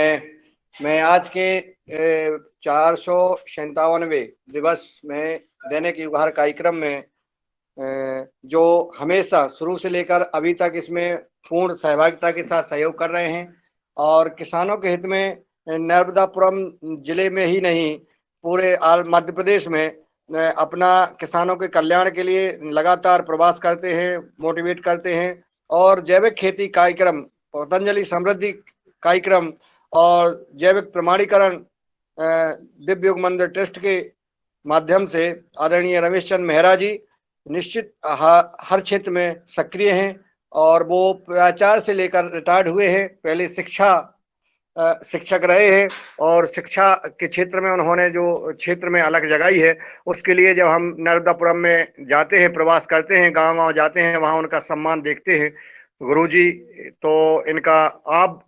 मैं आज के 457वें दिवस में दैनिक युगहर कार्यक्रम में जो हमेशा शुरू से लेकर अभी तक इसमें पूर्ण सहभागिता के साथ सहयोग कर रहे हैं और किसानों के हित में नर्मदापुरम जिले में ही नहीं पूरे मध्य प्रदेश में अपना किसानों के कल्याण के लिए लगातार प्रवास करते हैं, मोटिवेट करते हैं और जैविक खेती कार्यक्रम, पतंजलि समृद्धि कार्यक्रम और जैविक प्रमाणीकरण दिव्य योग मंदिर ट्रस्ट के माध्यम से आदरणीय रमेश चंद मेहरा जी निश्चित हर क्षेत्र में सक्रिय हैं और वो प्राचार्य से लेकर रिटायर्ड हुए हैं। पहले शिक्षक रहे हैं और शिक्षा के क्षेत्र में उन्होंने जो क्षेत्र में अलग जगाई है, उसके लिए जब हम नर्मदापुरम में जाते हैं, प्रवास करते हैं, गांव-गांव जाते हैं, वहां उनका सम्मान देखते हैं। गुरुजी, तो इनका आप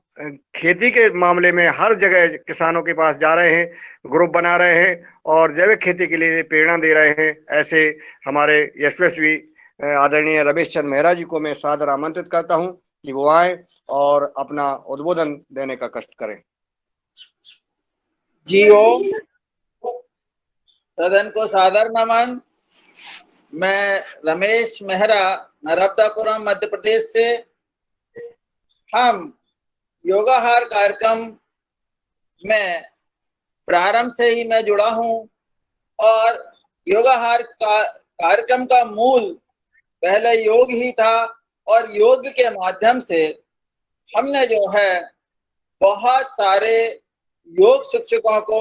खेती के मामले में हर जगह किसानों के पास जा रहे हैं, ग्रुप बना रहे हैं और जैविक खेती के लिए प्रेरणा दे रहे हैं। ऐसे हमारे यशस्वी आदरणीय रमेश चंद मेहरा जी को मैं सादर आमंत्रित करता हूं कि वो आए और अपना उद्बोधन देने का कष्ट करें। जी ओम, सदन को सादर नमन। मैं रमेश मेहरा, नर्मदापुरम मध्य प्रदेश से। हम योगाहार कार्यक्रम में प्रारंभ से ही मैं जुड़ा हूं और योगाहार कार्यक्रम का मूल पहले योग ही था और योग के माध्यम से हमने जो है बहुत सारे योग शिक्षकों को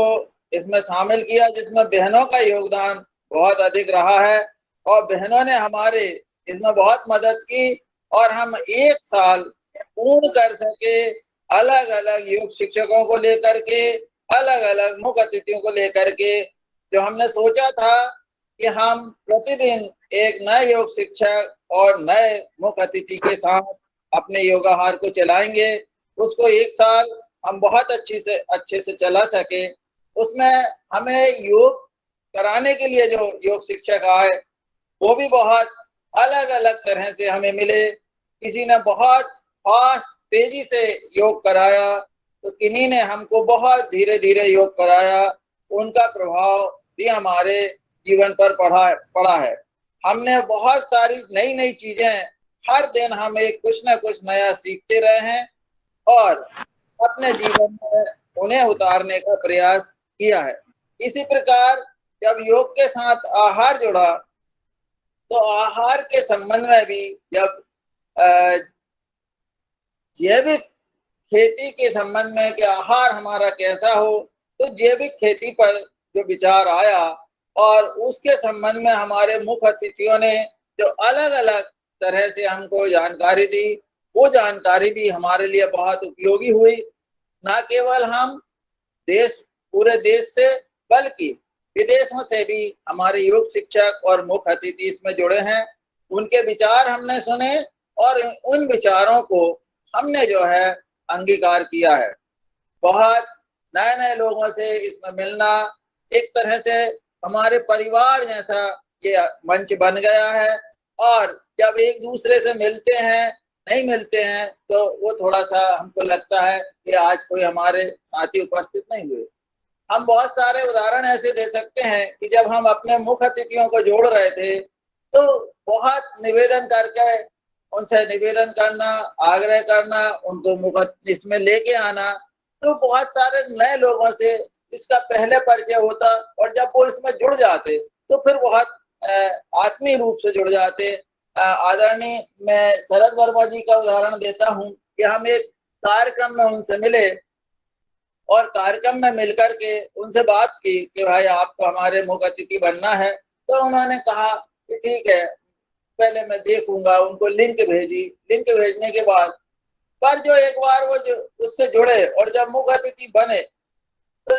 इसमें शामिल किया, जिसमें बहनों का योगदान बहुत अधिक रहा है और बहनों ने हमारे इसमें बहुत मदद की और हम एक साल पूर्ण कर सके, अलग अलग योग शिक्षकों को लेकर के, अलग अलग मुख्य अतिथियों को लेकर के। जो हमने सोचा था कि हम प्रतिदिन एक नए योग शिक्षक और नए मुख्य अतिथि के साथ अपने योगाहार को चलाएंगे, उसको एक साल हम बहुत अच्छे से चला सके। उसमें हमें योग कराने के लिए जो योग शिक्षक आए वो भी बहुत अलग अलग तरह से हमें मिले। किसी ने बहुत फास्ट तेजी से योग कराया, तो किन्हीं ने हमको बहुत धीरे धीरे योग कराया। उनका प्रभाव भी हमारे जीवन पर पड़ा है। हमने बहुत सारी नई नई चीजें, हर दिन हम एक कुछ ना कुछ नया सीखते रहे हैं और अपने जीवन में उन्हें उतारने का प्रयास किया है। इसी प्रकार जब योग के साथ आहार जुड़ा, तो आहार के संबंध में भी जब जैविक खेती के संबंध में कि आहार हमारा कैसा हो, तो जैविक खेती पर जो विचार आया और उसके संबंध में हमारे मुख्य अतिथियों ने जो अलग अलग तरह से हमको जानकारी दी, वो जानकारी भी हमारे लिए बहुत उपयोगी हुई। न केवल हम पूरे देश से बल्कि विदेशों से भी हमारे योग शिक्षक और मुख्य अतिथि इसमें जुड़े हैं। उनके विचार हमने सुने और उन विचारों को हमने जो है अंगीकार किया है। बहुत नए नए लोगों से इसमें मिलना, एक तरह से हमारे परिवार जैसा ये मंच बन गया है और जब एक दूसरे से मिलते हैं, नहीं मिलते हैं, तो वो थोड़ा सा हमको लगता है कि आज कोई हमारे साथी उपस्थित नहीं हुए। हम बहुत सारे उदाहरण ऐसे दे सकते हैं कि जब हम अपने मुख्य अतिथियों को जोड़ रहे थे, तो बहुत निवेदन करके उनसे निवेदन करना, आग्रह करना, उनको मुख्य इसमें लेके आना, तो बहुत सारे नए लोगों से इसका पहले परिचय होता और जब वो इसमें जुड़ जाते तो फिर बहुत आत्मीय रूप से जुड़ जाते। आदरणीय मैं शरद वर्मा जी का उदाहरण देता हूँ कि हम एक कार्यक्रम में उनसे मिले और कार्यक्रम में मिलकर के उनसे बात की कि भाई आपको हमारे मुख्य अतिथि बनना है। तो उन्होंने कहा कि ठीक है, पहले मैं देखूंगा। उनको लिंक भेजी। लिंक भेजने के बाद पर जो एक बार वो जो उससे जुड़े और जब मुख्य अतिथि बने, तो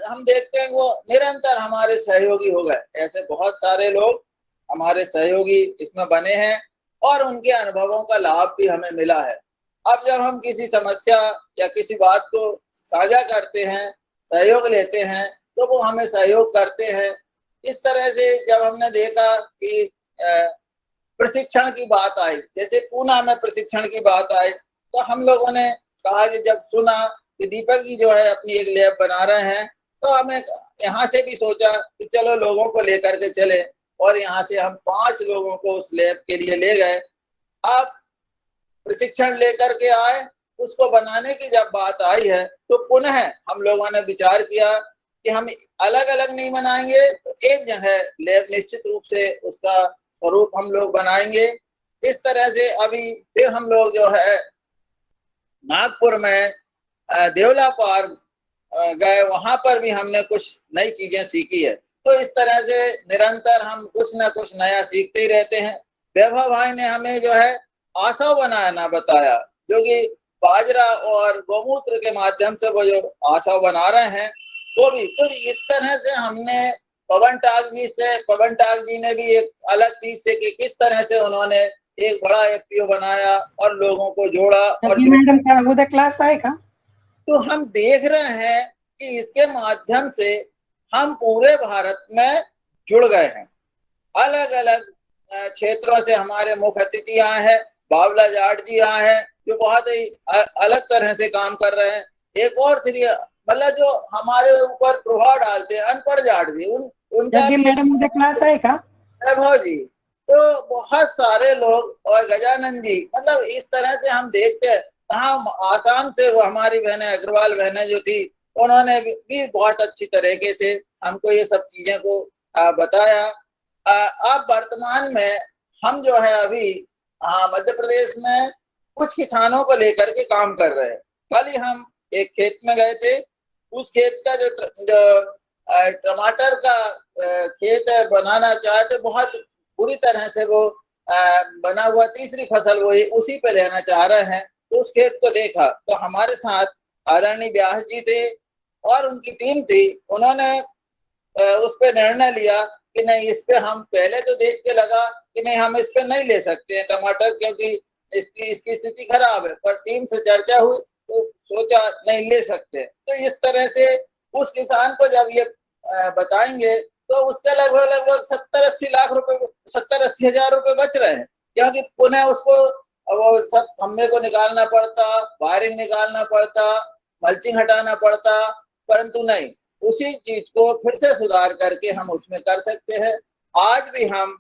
हम देखते हैं वो निरंतर हमारे सहयोगी हो गए। ऐसे बहुत सारे लोग हमारे सहयोगी इसमें बने हैं और उनके अनुभवों का लाभ भी हमें मिला है। अब जब हम किसी समस्या या किसी बात को साझा करते हैं, सहयोग लेते हैं, तो वो हमें सहयोग करते हैं। इस तरह से जब हमने देखा कि प्रशिक्षण की बात आई, जैसे पूना में प्रशिक्षण की बात आई, तो हम लोगों ने कहा कि जब सुना कि दीपक जी जो है अपनी एक लैब बना रहे हैं, तो हमें यहाँ से भी सोचा कि चलो लोगों को लेकर के चले, और यहाँ से हम 5 लोगों को उस लैब के लिए ले गए। अब प्रशिक्षण लेकर के आए, उसको बनाने की जब बात आई है तो पुनः हम लोगों ने विचार किया कि हम अलग अलग नहीं बनाएंगे, तो एक जगह लैब निश्चित रूप से उसका स्वरूप हम लोग बनाएंगे। इस तरह से अभी फिर हम लोग जो है नागपुर में देवला पार्क गए, वहां पर भी हमने कुछ नई चीजें सीखी है। तो इस तरह से निरंतर हम कुछ ना कुछ नया सीखते ही रहते हैं। वैभव भाई ने हमें जो है आशा बनाना बताया, जो कि बाजरा और गौमूत्र के माध्यम से वो जो आशा बना रहे हैं वो भी। तो इस तरह से हमने पवन टाक जी ने भी एक अलग चीज से कि किस तरह से उन्होंने एक बड़ा एफपीओ बनाया और लोगों को जोड़ा। और मैडम क्या उदय क्लास आएगा? तो हम देख रहे हैं कि इसके माध्यम से हम पूरे भारत में जुड़ गए हैं। अलग अलग क्षेत्रों से हमारे मुख्य अतिथि आए हैं। बाबला जाट जी आए हैं जो बहुत ही अलग तरह से काम कर रहे हैं। एक और श्री मतलब जो हमारे ऊपर प्रभाव डालते हैं अनपढ़ जाट जी, उनका भी मैडम उदय क्लास आएगा? वैभव जी, तो बहुत सारे लोग और गजानंद जी, मतलब इस तरह से हम देखते हैं। कहाँ आसाम से वो हमारी बहनें अग्रवाल बहनें जो थी, उन्होंने भी बहुत अच्छी तरीके से हमको ये सब चीजें को बताया। अब वर्तमान में हम जो है अभी मध्य प्रदेश में कुछ किसानों को लेकर के काम कर रहे हैं। कल ही हम एक खेत में गए थे। उस खेत का जो टमाटर का खेत है बनाना चाहते, बहुत बुरी तरह से वो बना हुआ, तीसरी फसल वो उसी पे लेना चाह रहे हैं। तो उस खेत को देखा तो हमारे साथ आदरणीय व्यास जी थे और उनकी टीम थी। उन्होंने उस पे निर्णय लिया कि नहीं, इस पे हम पहले तो देख के लगा कि नहीं हम इस पे नहीं ले सकते हैं टमाटर, क्योंकि इसकी स्थिति खराब है। पर टीम से चर्चा हुई तो सोचा नहीं ले सकते। तो इस तरह से उस किसान को जब ये बताएंगे तो उसके लगभग 70-80 लाख रुपए, 70-80 हजार रुपए बच रहे हैं। क्योंकि पुनः उसको वो सब खम्भे को निकालना पड़ता, वायरिंग निकालना पड़ता, मल्चिंग हटाना पड़ता, परंतु नहीं, उसी चीज को फिर से सुधार करके हम उसमें कर सकते हैं। आज भी हम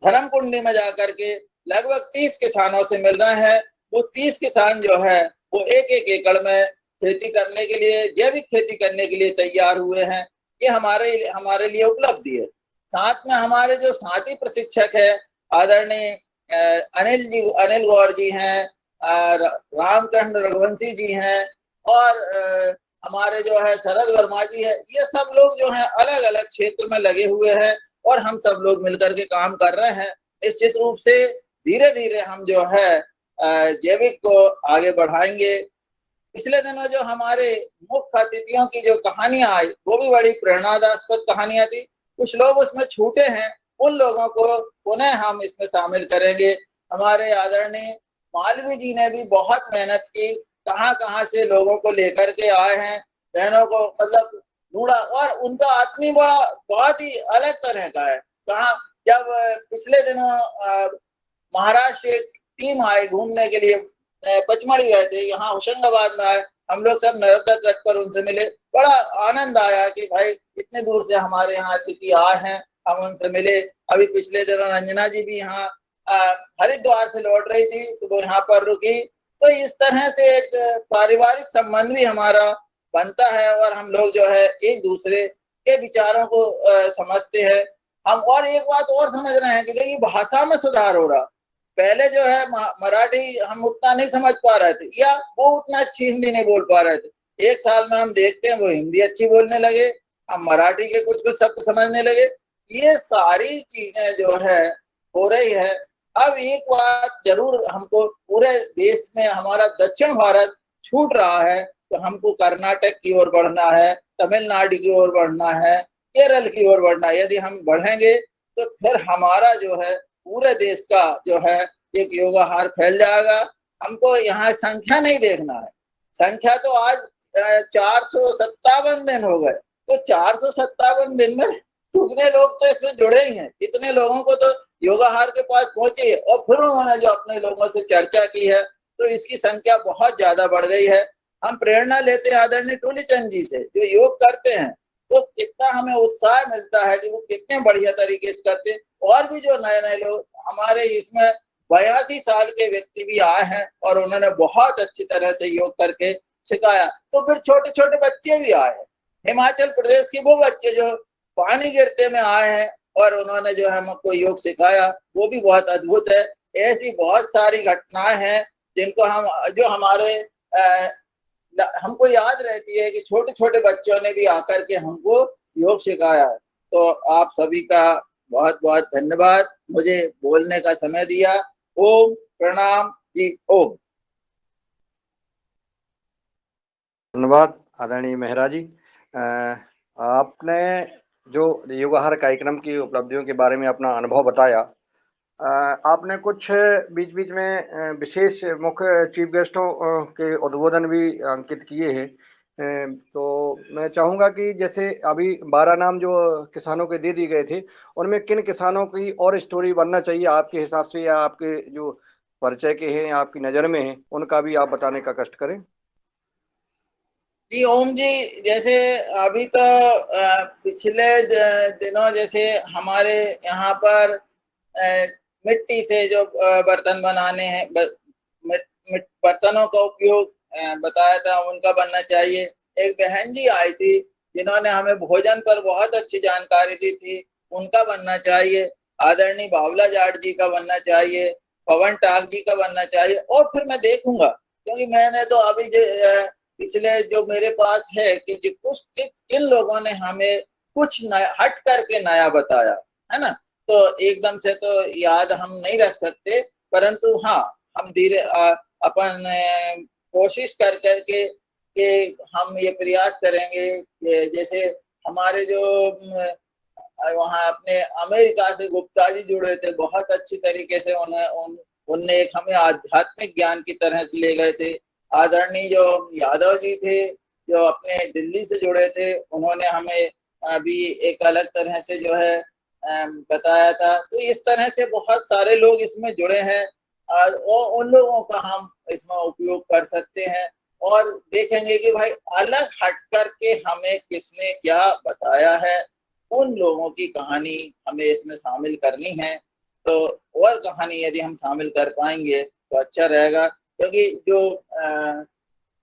धर्म कुंडी में जाकर के लगभग 30 किसानों से मिल रहे हैं। वो 30 किसान जो है वो एक एकड़ में खेती करने के लिए, जैविक खेती करने के लिए तैयार हुए हैं। ये हमारे लिए उपलब्धि है। साथ में हमारे जो साथी प्रशिक्षक है आदरणीय अनिल गौर जी हैं, रामचंद्र रघुवंशी जी हैं, और हमारे जो है शरद वर्मा जी है। ये सब लोग जो है अलग अलग क्षेत्र में लगे हुए हैं और हम सब लोग मिलकर के काम कर रहे हैं। निश्चित रूप से धीरे धीरे हम जो है जैविक को आगे बढ़ाएंगे। पिछले दिनों जो हमारे मुख्य अतिथियों की जो कहानियां आई वो भी बड़ी प्रेरणादायक कहानियां थी। कुछ लोग उसमें छूटे हैं, उन लोगों को पुनः हम इसमें शामिल करेंगे। हमारे आदरणीय मालवी जी ने भी बहुत मेहनत की, कहाँ से लोगों को लेकर के आए हैं, बहनों को मतलब ढूंढा, और उनका आत्मीय बड़ा बहुत ही अलग तरह का है। कहाँ जब पिछले दिनों महाराष्ट्र एक टीम आई घूमने के लिए, पचमढ़ी गए थे, यहाँ होशंगाबाद में आए, हम लोग सब नर्मदा तट पर उनसे मिले। बड़ा आनंद आया कि भाई इतने दूर से हमारे यहाँ अतिथि आए हैं, हम उनसे मिले। अभी पिछले दिनों रंजना जी भी यहाँ हरिद्वार से लौट रही थी तो वो यहाँ पर रुकी। तो इस तरह से एक पारिवारिक संबंध भी हमारा बनता है और हम लोग जो है एक दूसरे के विचारों को समझते हैं। हम और एक बात और समझ रहे हैं कि देखिए भाषा में सुधार हो रहा। पहले जो है मराठी हम उतना नहीं समझ पा रहे थे, या वो उतना अच्छी हिंदी नहीं बोल पा रहे थे। एक साल में हम देखते हैं वो हिंदी अच्छी बोलने लगे, हम मराठी के कुछ कुछ शब्द समझने लगे। ये सारी चीजें जो है हो रही है। अब एक बात जरूर हमको पूरे देश में हमारा दक्षिण भारत छूट रहा है, तो हमको कर्नाटक की ओर बढ़ना है, तमिलनाडु की ओर बढ़ना है, केरल की ओर बढ़ना है। यदि हम बढ़ेंगे तो फिर हमारा जो है पूरे देश का जो है एक योगाहार फैल जाएगा। हमको यहाँ संख्या नहीं देखना है। संख्या तो आज 457 दिन हो गए, तो 457 दिन में कितने लोग तो इसमें जुड़े ही हैं। इतने लोगों को तो योगाहार के पास पहुंचे, और फिर उन्होंने जो अपने लोगों से चर्चा की है तो इसकी संख्या बहुत ज्यादा बढ़ गई है। हम प्रेरणा लेते हैं आदरणीय टूलीचंद जी से, जो योग करते हैं, तो कितना हमें उत्साह मिलता है कि वो कितने बढ़िया तरीके से करते हैं। और भी जो नए नए लोग हमारे इसमें 82 साल के व्यक्ति भी आए हैं और उन्होंने बहुत अच्छी तरह से योग करके सिखाया। तो फिर छोटे छोटे बच्चे भी आए हैं, हिमाचल प्रदेश के वो बच्चे जो पानी गिरते में आए हैं और उन्होंने जो है हमको योग सिखाया, वो भी बहुत अद्भुत है। ऐसी बहुत सारी घटनाएं हैं जिनको हम जो हमारे हमको याद रहती है कि छोटे छोटे बच्चों ने भी आकर के हमको योग सिखाया है। तो आप सभी का बहुत बहुत धन्यवाद, मुझे बोलने का समय दिया। ओम प्रणाम जी। ओम। धन्यवाद आदरणीय मेहरा जी। आपने जो युगाहार कार्यक्रम की उपलब्धियों के बारे में अपना अनुभव बताया, आपने कुछ बीच बीच में विशेष मुख्य चीफ गेस्टों के उद्बोधन भी अंकित किए हैं। तो मैं चाहूँगा कि जैसे अभी 12 नाम जो किसानों के दे दिए गए थे, उनमें किन किसानों की और स्टोरी बनना चाहिए आपके हिसाब से, या आपके जो परिचय के हैं या आपकी नज़र में हैं, उनका भी आप बताने का कष्ट करें। जी ओम जी, जैसे अभी तो पिछले दिनों जैसे हमारे यहाँ पर मिट्टी से जो बर्तन बनाने हैं, बर्तनों का उपयोग बताया था, उनका बनना चाहिए। एक बहन जी आई थी जिन्होंने हमें भोजन पर बहुत अच्छी जानकारी दी थी, उनका बनना चाहिए। आदरणीय बावला जाट जी का बनना चाहिए, पवन टाक जी का बनना चाहिए। और फिर मैं देखूंगा, क्योंकि मैंने तो अभी पिछले जो मेरे पास है कि कुछ किन लोगों ने हमें कुछ नया हट करके नया बताया है ना, तो एकदम से तो याद हम नहीं रख सकते, परंतु हाँ, हम धीरे अपन कोशिश कर करके कि हम ये प्रयास करेंगे कि जैसे हमारे जो वहाँ अपने अमेरिका से गुप्ता जी जुड़े थे, बहुत अच्छी तरीके से उनने एक हमें आध्यात्मिक ज्ञान की तरह से ले गए थे। आदरणीय जो यादव जी थे जो अपने दिल्ली से जुड़े थे, उन्होंने हमें अभी एक अलग तरह से जो है बताया था। तो इस तरह से बहुत सारे लोग इसमें जुड़े हैं और उन लोगों का हम इसमें उपयोग कर सकते हैं और देखेंगे कि भाई अलग हट करके हमें किसने क्या बताया है, उन लोगों की कहानी हमें इसमें शामिल करनी है। तो और कहानी यदि हम शामिल कर पाएंगे तो अच्छा रहेगा, क्योंकि जो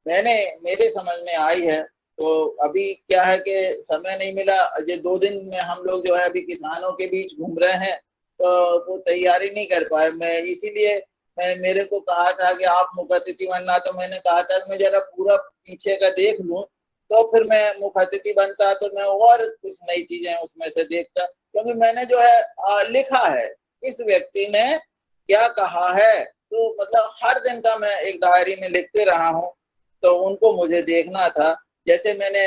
मैंने मेरे समझ में आई है, तो अभी क्या है कि समय नहीं मिला। ये 2 दिन में हम लोग जो है अभी किसानों के बीच घूम रहे हैं, तो वो तैयारी नहीं कर पाए। मैं इसीलिए मेरे को कहा था कि आप मुख्य अतिथि बनना, तो मैंने कहा था कि मैं जरा पूरा पीछे का देख लूं, तो फिर मैं मुख्य अतिथि बनता, तो मैं और कुछ नई चीजें उसमें से देखता। क्योंकि मैंने जो है लिखा है इस व्यक्ति ने क्या कहा है, तो मतलब हर दिन का मैं एक डायरी में लिखते रहा हूँ, तो उनको मुझे देखना था। जैसे मैंने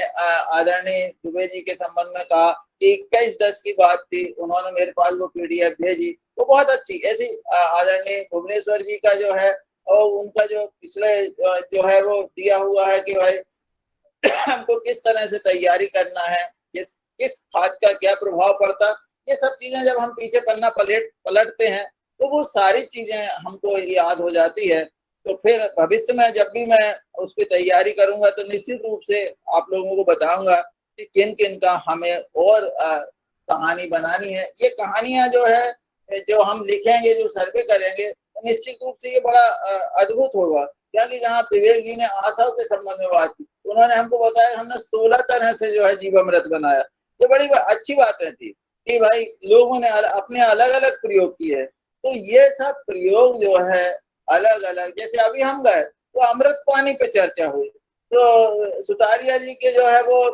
आदरणीय दुबे जी के संबंध में कहा कि 21/10 की बात थी, उन्होंने मेरे पास वो पीडीएफ भेजी, वो बहुत अच्छी। ऐसी आदरणीय भुवनेश्वर जी का जो है और उनका जो पिछले जो है वो दिया हुआ है कि भाई हमको किस तरह से तैयारी करना है, किस किस खाद का क्या प्रभाव पड़ता, ये सब चीजें जब हम पीछे पन्ना पलटते हैं तो वो सारी चीजें हमको याद हो जाती है। तो फिर भविष्य में जब भी मैं उसकी तैयारी करूंगा तो निश्चित रूप से आप लोगों को बताऊंगा कि किन किन का हमें और कहानी बनानी है। ये कहानियां जो है जो हम लिखेंगे, जो सर्वे करेंगे, तो निश्चित रूप से ये बड़ा अद्भुत होगा। क्योंकि जहाँ विवेक जी ने आशा के संबंध में बात की, उन्होंने हमको बताया हमने 16 तरह से जो है जीवामृत बनाया। ये बड़ी अच्छी बातें थी कि भाई लोगों ने अपने अलग अलग प्रयोग किए। तो ये सब प्रयोग जो है अलग अलग, जैसे अभी हम गए तो अमृत पानी पे चर्चा हुई, तो सुतारिया जी के जो है वो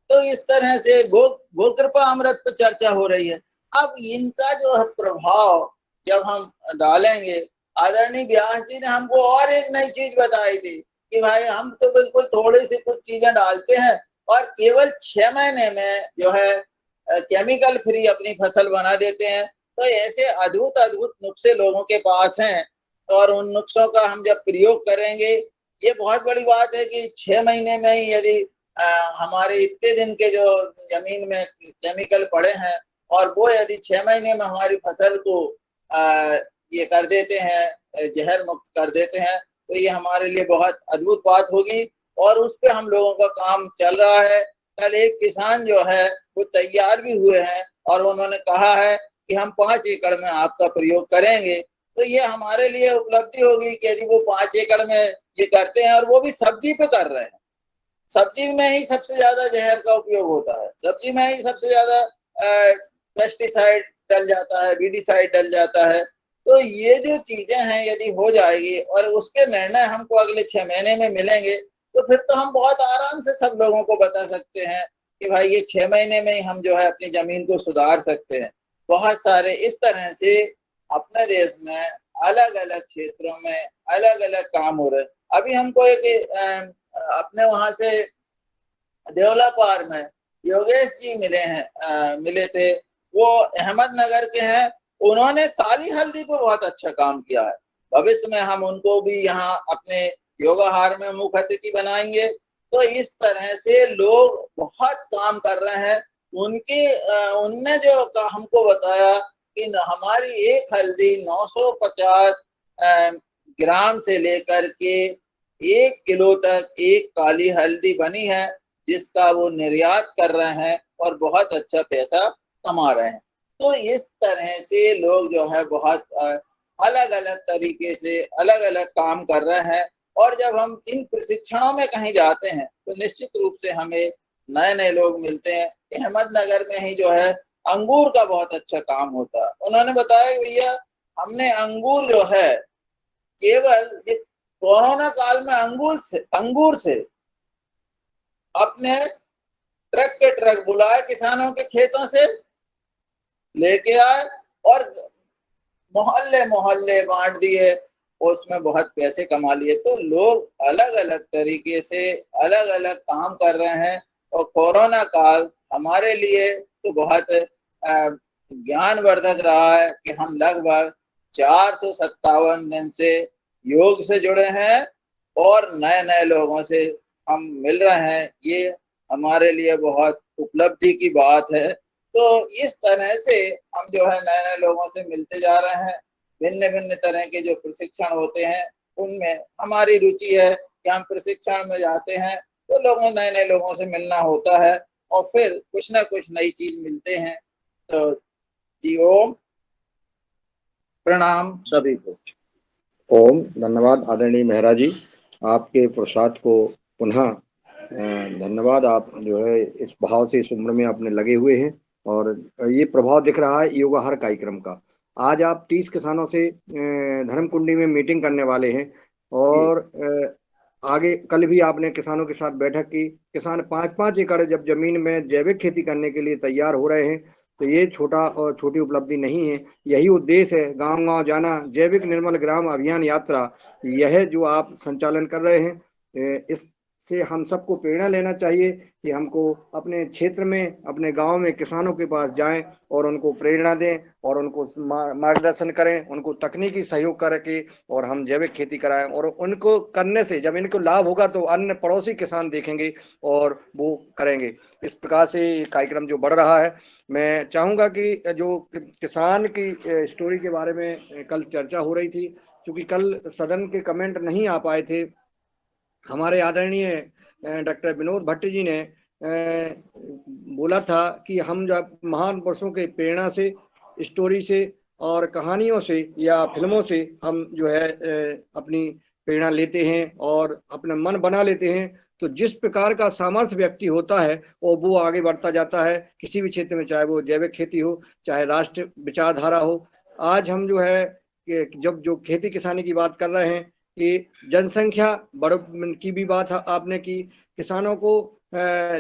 तो इस तरह से गो कृपा अमृत पर चर्चा हो रही है। अब इनका जो है प्रभाव जब हम डालेंगे, आदरणीय व्यास जी ने हमको और एक नई चीज बताई थी कि भाई हम तो बिल्कुल थोड़ी सी कुछ चीजें डालते हैं और केवल 6 महीने में जो है केमिकल फ्री अपनी फसल बना देते हैं। तो ऐसे अद्भुत अद्भुत नुस्खे लोगों के पास हैं और उन नुस्खों का हम जब प्रयोग करेंगे, ये बहुत बड़ी बात है कि 6 महीने में ही यदि हमारे इतने दिन के जो जमीन में केमिकल पड़े हैं और वो यदि 6 महीने में हमारी फसल को ये कर देते हैं, जहर मुक्त कर देते हैं, तो ये हमारे लिए बहुत अद्भुत बात होगी और उस पे हम लोगों का काम चल रहा है। कल एक किसान जो है वो तैयार भी हुए हैं और उन्होंने कहा है कि हम 5 एकड़ में आपका प्रयोग करेंगे। तो ये हमारे लिए उपलब्धि होगी कि यदि वो 5 एकड़ में ये करते हैं और वो भी सब्जी पे कर रहे हैं। सब्जी में ही सबसे ज्यादा जहर का उपयोग होता है, सब्जी में ही सबसे ज्यादा पेस्टिसाइड डल जाता है, बीडीसाइड डल जाता है। तो ये जो चीजें हैं यदि हो जाएगी और उसके निर्णय हमको अगले 6 महीने में मिलेंगे तो फिर तो हम बहुत आराम से सब लोगों को बता सकते हैं कि भाई ये 6 महीने में ही हम जो है अपनी जमीन को सुधार सकते हैं। बहुत सारे इस तरह से अपने देश में अलग अलग क्षेत्रों में अलग अलग काम हो रहे हैं। अभी हमको एक अपने वहां से देवलापार में योगेश जी मिले थे, वो अहमदनगर के हैं। उन्होंने काली हल्दी पर बहुत अच्छा काम किया है। भविष्य में हम उनको भी यहाँ अपने योगाहार में मुख्य अतिथि बनाएंगे। तो इस तरह से लोग बहुत काम कर रहे हैं। उनने जो हमको बताया कि हमारी एक हल्दी 950 ग्राम से लेकर के 1 किलो तक एक काली हल्दी बनी है, जिसका वो निर्यात कर रहे हैं और बहुत अच्छा पैसा कमा रहे हैं। तो इस तरह से लोग जो है बहुत अलग अलग तरीके से अलग अलग काम कर रहे हैं। और जब हम इन प्रशिक्षणों में कहीं जाते हैं तो निश्चित रूप से हमें नए नए लोग मिलते हैं। अहमदनगर में ही जो है अंगूर का बहुत अच्छा काम होता है। उन्होंने बताया कि भैया हमने अंगूर जो है केवल कोरोना काल में अंगूर से अपने ट्रक के ट्रक बुलाए, किसानों के खेतों से लेके आए और मोहल्ले मोहल्ले बांट दिए, उसमें बहुत पैसे कमा लिए। तो लोग अलग अलग तरीके से अलग अलग काम कर रहे हैं। और कोरोना काल हमारे लिए तो बहुत ज्ञानवर्धक रहा है कि हम लगभग 457 दिन से योग से जुड़े हैं और नए नए लोगों से हम मिल रहे हैं। ये हमारे लिए बहुत उपलब्धि की बात है। तो इस तरह से हम जो है नए नए लोगों से मिलते जा रहे हैं। भिन्न भिन्न तरह के जो प्रशिक्षण होते हैं उनमें हमारी रुचि है कि हम प्रशिक्षण में जाते हैं तो नए नए लोगों से मिलना होता है और फिर कुछ ना कुछ नई चीज मिलते हैं। तो जी ओम प्रणाम सभी को। ओम धन्यवाद आदरणीय मेहरा जी, आपके पुरुषार्थ को पुनः धन्यवाद। आप जो है इस भाव से इस उम्र में अपने लगे हुए हैं और ये प्रभाव दिख रहा है योगाहार कार्यक्रम का। आज आप 30 किसानों से धर्मकुंडी में मीटिंग करने वाले हैं और आगे कल भी आपने किसानों के साथ बैठक की। किसान 5-5 एकड़ जब जमीन में जैविक खेती करने के लिए तैयार हो रहे हैं तो ये छोटा और छोटी उपलब्धि नहीं है। यही उद्देश्य है, गांव गांव जाना, जैविक निर्मल ग्राम अभियान यात्रा, यह जो आप संचालन कर रहे हैं, इससे हम सबको प्रेरणा लेना चाहिए कि हमको अपने क्षेत्र में अपने गांव में किसानों के पास जाएं और उनको प्रेरणा दें और उनको मार्गदर्शन करें, उनको तकनीकी सहयोग करके और हम जैविक खेती कराएं। और उनको करने से जब इनको लाभ होगा तो अन्य पड़ोसी किसान देखेंगे और वो करेंगे। इस प्रकार से ये कार्यक्रम जो बढ़ रहा है, मैं चाहूँगा कि जो किसान की स्टोरी के बारे में कल चर्चा हो रही थी, क्योंकि कल सदन के कमेंट नहीं आ पाए थे, हमारे आदरणीय डॉक्टर विनोद भट्ट जी ने बोला था कि हम जब महान पुरुषों के प्रेरणा से, स्टोरी से और कहानियों से या फिल्मों से हम जो है अपनी प्रेरणा लेते हैं और अपना मन बना लेते हैं, तो जिस प्रकार का सामर्थ्य व्यक्ति होता है और वो आगे बढ़ता जाता है किसी भी क्षेत्र में, चाहे वो जैविक खेती हो, चाहे राष्ट्र विचारधारा हो। आज हम जो है जब जो खेती किसानी की बात कर रहे हैं कि जनसंख्या बढ़ की भी बात आपने की, किसानों को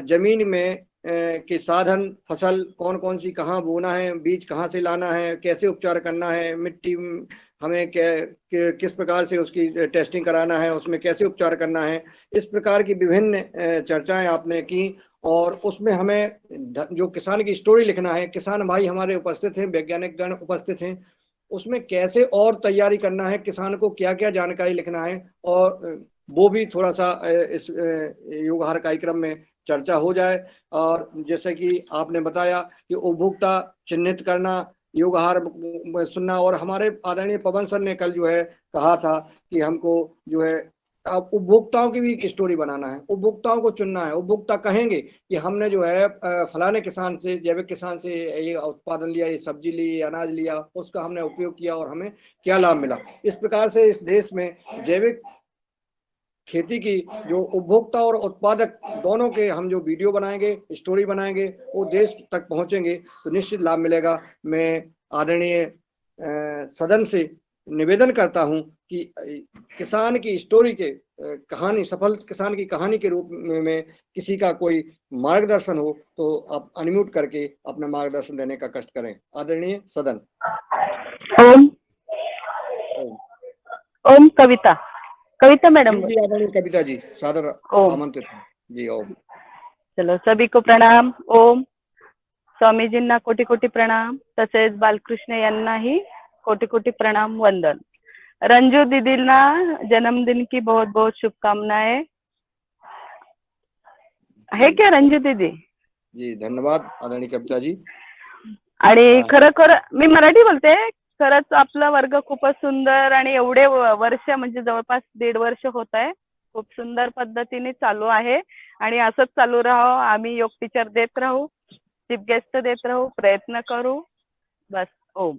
जमीन में के साधन, फसल कौन कौन सी कहाँ बोना है, बीज कहाँ से लाना है, कैसे उपचार करना है, मिट्टी हमें किस प्रकार से उसकी टेस्टिंग कराना है, उसमें कैसे उपचार करना है, इस प्रकार की विभिन्न चर्चाएं आपने की। और उसमें हमें जो किसान की स्टोरी लिखना है, किसान भाई हमारे उपस्थित हैं, वैज्ञानिक गण उपस्थित हैं, उसमें कैसे और तैयारी करना है, किसान को क्या क्या जानकारी लिखना है, और वो भी थोड़ा सा इस योगाहार कार्यक्रम में चर्चा हो जाए। और जैसे कि आपने बताया कि उपभोक्ता चिन्हित करना, योग आहार सुनना। और हमारे आदरणीय पवन सर ने कल जो है कहा था कि हमको जो है अब उपभोक्ताओं की भी एक स्टोरी बनाना है, उपभोक्ताओं को चुनना है। उपभोक्ता कहेंगे कि हमने जो है फलाने किसान से, जैविक किसान से ये उत्पादन लिया, ये सब्जी ली, ये अनाज लिया, उसका हमने उपयोग किया और हमें क्या लाभ मिला। इस प्रकार से इस देश में जैविक खेती की जो उपभोक्ता और उत्पादक दोनों के हम जो वीडियो बनाएंगे, स्टोरी बनाएंगे, वो देश तक पहुंचेंगे तो निश्चित लाभ मिलेगा। मैं आदरणीय सदन से निवेदन करता हूं कि किसान की स्टोरी के कहानी, सफल किसान की कहानी के रूप में किसी का कोई मार्गदर्शन हो तो आप अनम्यूट करके अपना मार्गदर्शन देने का कष्ट करें। आदरणीय सदन। ओम ओम कविता कविता मैडम। जी आदरणीय कविता जी सादर आमंत्रित जी। ओम। चलो सभी को प्रणाम। ओम। स्वामीजींना कोटी कोटी प्रणाम, तसेच बालकृष्ण यांनाही कोटी कोटी प्रणाम, वंदन। रंजू दीदींना जन्मदिन की बहुत बहुत शुभकामनाएं। है क्या रंजू दीदी? जी धन्यवाद आदरणीय कविता जी। आणि खरं मी मराठी बोलते। खरंच आपला वर्ग खूपच सुंदर आणि एवढे वर्ष म्हणजे जवळपास 1.5 वर्ष होत आहे, खूप सुंदर पद्धतीने चालू आहे आणि असंच चालू राहो। आम्ही योग टीचर देत राहू, चीफ गेस्ट देत राहू, प्रयत्न करू बस। ओम।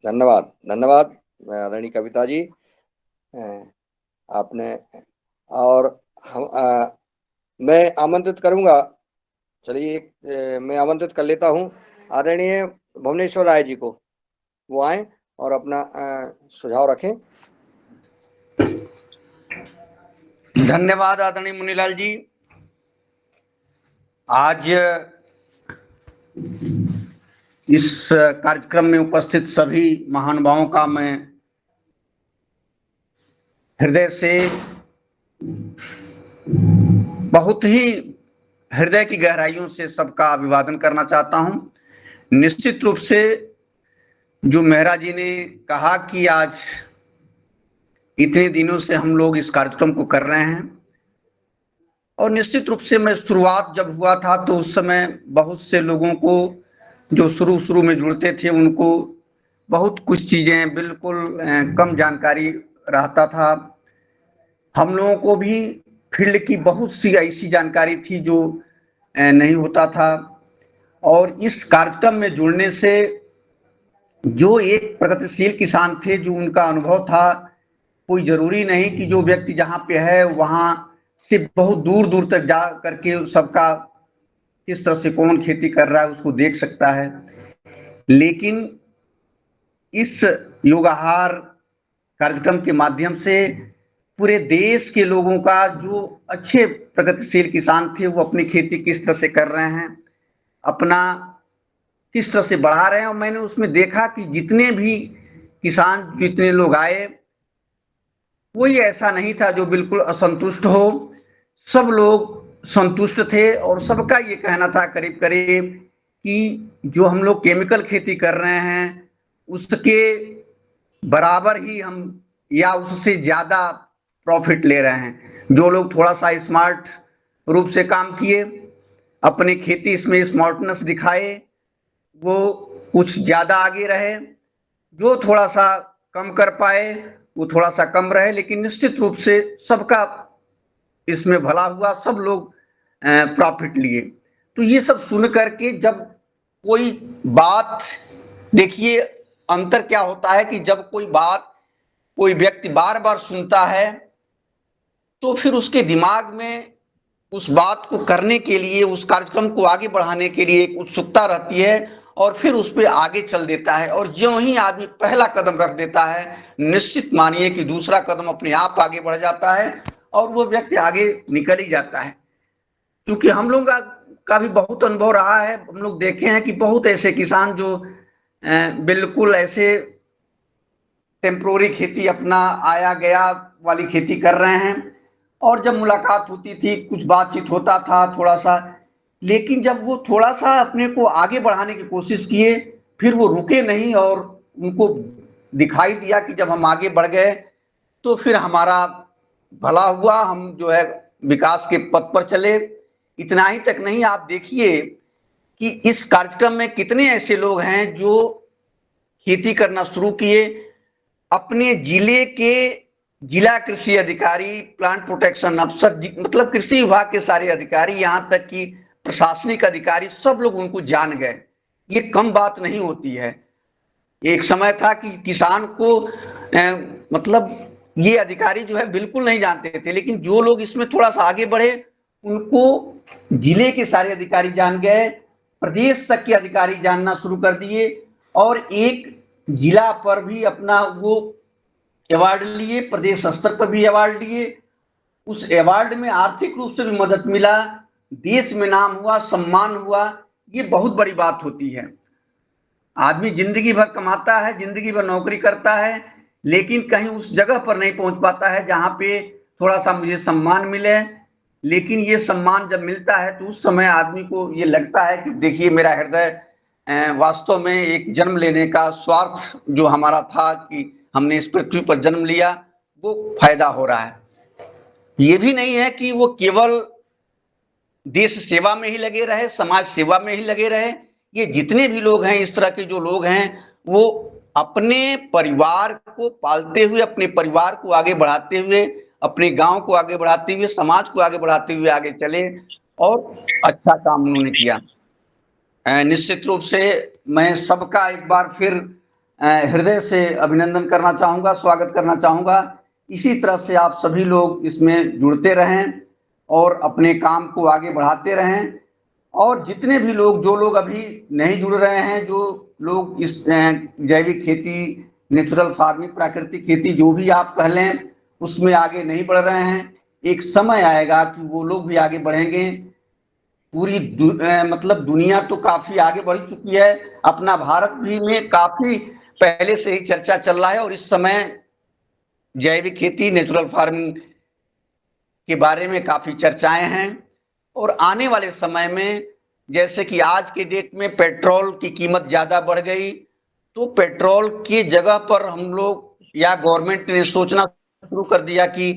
धन्यवाद धन्यवाद आदरणीय कविता जी आपने। और हम मैं आमंत्रित करूंगा, चलिए मैं आमंत्रित कर लेता हूं आदरणीय भुवनेश्वर राय जी को, वो आए और अपना सुझाव रखें। धन्यवाद आदरणीय मुनीलाल जी। आज इस कार्यक्रम में उपस्थित सभी महानुभावों का मैं हृदय से बहुत ही हृदय की गहराइयों से सबका अभिवादन करना चाहता हूं। निश्चित रूप से जो मेहरा जी ने कहा कि आज इतने दिनों से हम लोग इस कार्यक्रम को कर रहे हैं, और निश्चित रूप से मैं शुरुआत जब हुआ था तो उस समय बहुत से लोगों को जो शुरू में जुड़ते थे उनको बहुत कुछ चीजें बिल्कुल कम जानकारी रहता था। हम लोगों को भी फील्ड की बहुत सी ऐसी जानकारी थी जो नहीं होता था। और इस कार्यक्रम में जुड़ने से जो एक प्रगतिशील किसान थे, जो उनका अनुभव था, कोई जरूरी नहीं कि जो व्यक्ति जहाँ पे है वहाँ से बहुत दूर दूर तक जा करके सबका किस तरह से कौन खेती कर रहा है उसको देख सकता है। लेकिन इस योगाहार कार्यक्रम के माध्यम से पूरे देश के लोगों का जो अच्छे प्रगतिशील किसान थे वो अपनी खेती किस तरह से कर रहे हैं, अपना किस तरह से बढ़ा रहे हैं। और मैंने उसमें देखा कि जितने भी किसान, जितने लोग आए, कोई ऐसा नहीं था जो बिल्कुल असंतुष्ट हो। सब लोग संतुष्ट थे और सबका ये कहना था करीब करीब कि जो हम लोग केमिकल खेती कर रहे हैं उसके बराबर ही हम या उससे ज्यादा प्रॉफिट ले रहे हैं। जो लोग थोड़ा सा स्मार्ट रूप से काम किए, अपनी खेती इसमें स्मार्टनेस दिखाए, वो कुछ ज्यादा आगे रहे। जो थोड़ा सा कम कर पाए वो थोड़ा सा कम रहे, लेकिन निश्चित रूप से सबका इसमें भला हुआ, सब लोग प्रॉफिट लिए। तो ये सब सुन करके जब कोई बात, देखिए अंतर क्या होता है कि जब कोई बात कोई व्यक्ति बार बार सुनता है तो फिर उसके दिमाग में उस बात को करने के लिए, उस कार्यक्रम को आगे बढ़ाने के लिए एक उत्सुकता रहती है और फिर उस पर आगे चल देता है। और ज्यों ही आदमी पहला कदम रख देता है, निश्चित मानिए कि दूसरा कदम अपने आप आगे बढ़ जाता है और वो व्यक्ति आगे निकल ही जाता है। क्योंकि हम लोग का भी बहुत अनुभव रहा है, हम लोग देखे हैं कि बहुत ऐसे किसान जो बिल्कुल ऐसे टेम्पोररी खेती, अपना आया गया वाली खेती कर रहे हैं, और जब मुलाकात होती थी, कुछ बातचीत होता था थोड़ा सा, लेकिन जब वो थोड़ा सा अपने को आगे बढ़ाने की कोशिश किए फिर वो रुके नहीं और उनको दिखाई दिया कि जब हम आगे बढ़ गए तो फिर हमारा भला हुआ, हम जो है विकास के पथ पर चले। इतना ही तक नहीं, आप देखिए कि इस कार्यक्रम में कितने ऐसे लोग हैं जो खेती करना शुरू किए। अपने जिले के जिला कृषि अधिकारी, प्लांट प्रोटेक्शन अफसर, मतलब कृषि विभाग के सारे अधिकारी, यहाँ तक कि प्रशासनिक अधिकारी, सब लोग उनको जान गए। ये कम बात नहीं होती है। एक समय था कि किसान को मतलब ये अधिकारी जो है बिल्कुल नहीं जानते थे, लेकिन जो लोग इसमें थोड़ा सा आगे बढ़े उनको जिले के सारे अधिकारी जान गए, प्रदेश तक के अधिकारी जानना शुरू कर दिए, और एक जिला पर भी अपना वो अवार्ड लिए, प्रदेश स्तर पर भी अवार्ड लिए। उस अवार्ड में आर्थिक रूप से भी मदद मिला, देश में नाम हुआ, सम्मान हुआ। ये बहुत बड़ी बात होती है। आदमी जिंदगी भर कमाता है, जिंदगी भर नौकरी करता है, लेकिन कहीं उस जगह पर नहीं पहुंच पाता है जहां पे थोड़ा सा मुझे सम्मान मिले। लेकिन ये सम्मान जब मिलता है तो उस समय आदमी को ये लगता है कि देखिए, मेरा हृदय वास्तव में एक जन्म लेने का स्वार्थ जो हमारा था कि हमने इस पृथ्वी पर जन्म लिया, वो फायदा हो रहा है। ये भी नहीं है कि वो केवल देश सेवा में ही लगे रहे, समाज सेवा में ही लगे रहे। ये जितने भी लोग हैं, इस तरह के जो लोग हैं, वो अपने परिवार को पालते हुए, अपने परिवार को आगे बढ़ाते हुए, अपने गांव को आगे बढ़ाते हुए, समाज को आगे बढ़ाते हुए आगे चले, और अच्छा काम उन्होंने किया। निश्चित रूप से मैं सबका एक बार फिर हृदय से अभिनंदन करना चाहूँगा, स्वागत करना चाहूँगा। इसी तरह से आप सभी लोग इसमें जुड़ते रहें और अपने काम को आगे बढ़ाते रहें। और जितने भी लोग, जो लोग अभी नहीं जुड़ रहे हैं, जो लोग इस जैविक खेती, नेचुरल फार्मिंग, प्राकृतिक खेती जो भी आप कह लें, उसमें आगे नहीं बढ़ रहे हैं, एक समय आएगा कि वो लोग भी आगे बढ़ेंगे। पूरी मतलब दुनिया तो काफी आगे बढ़ चुकी है, अपना भारत भी में काफी पहले से ही चर्चा चल रहा है, और इस समय जैविक खेती, नेचुरल फार्मिंग के बारे में काफी चर्चाएं हैं। और आने वाले समय में, जैसे कि आज के डेट में पेट्रोल की कीमत ज्यादा बढ़ गई, तो पेट्रोल की जगह पर हम लोग या गवर्नमेंट ने सोचना शुरू कर दिया कि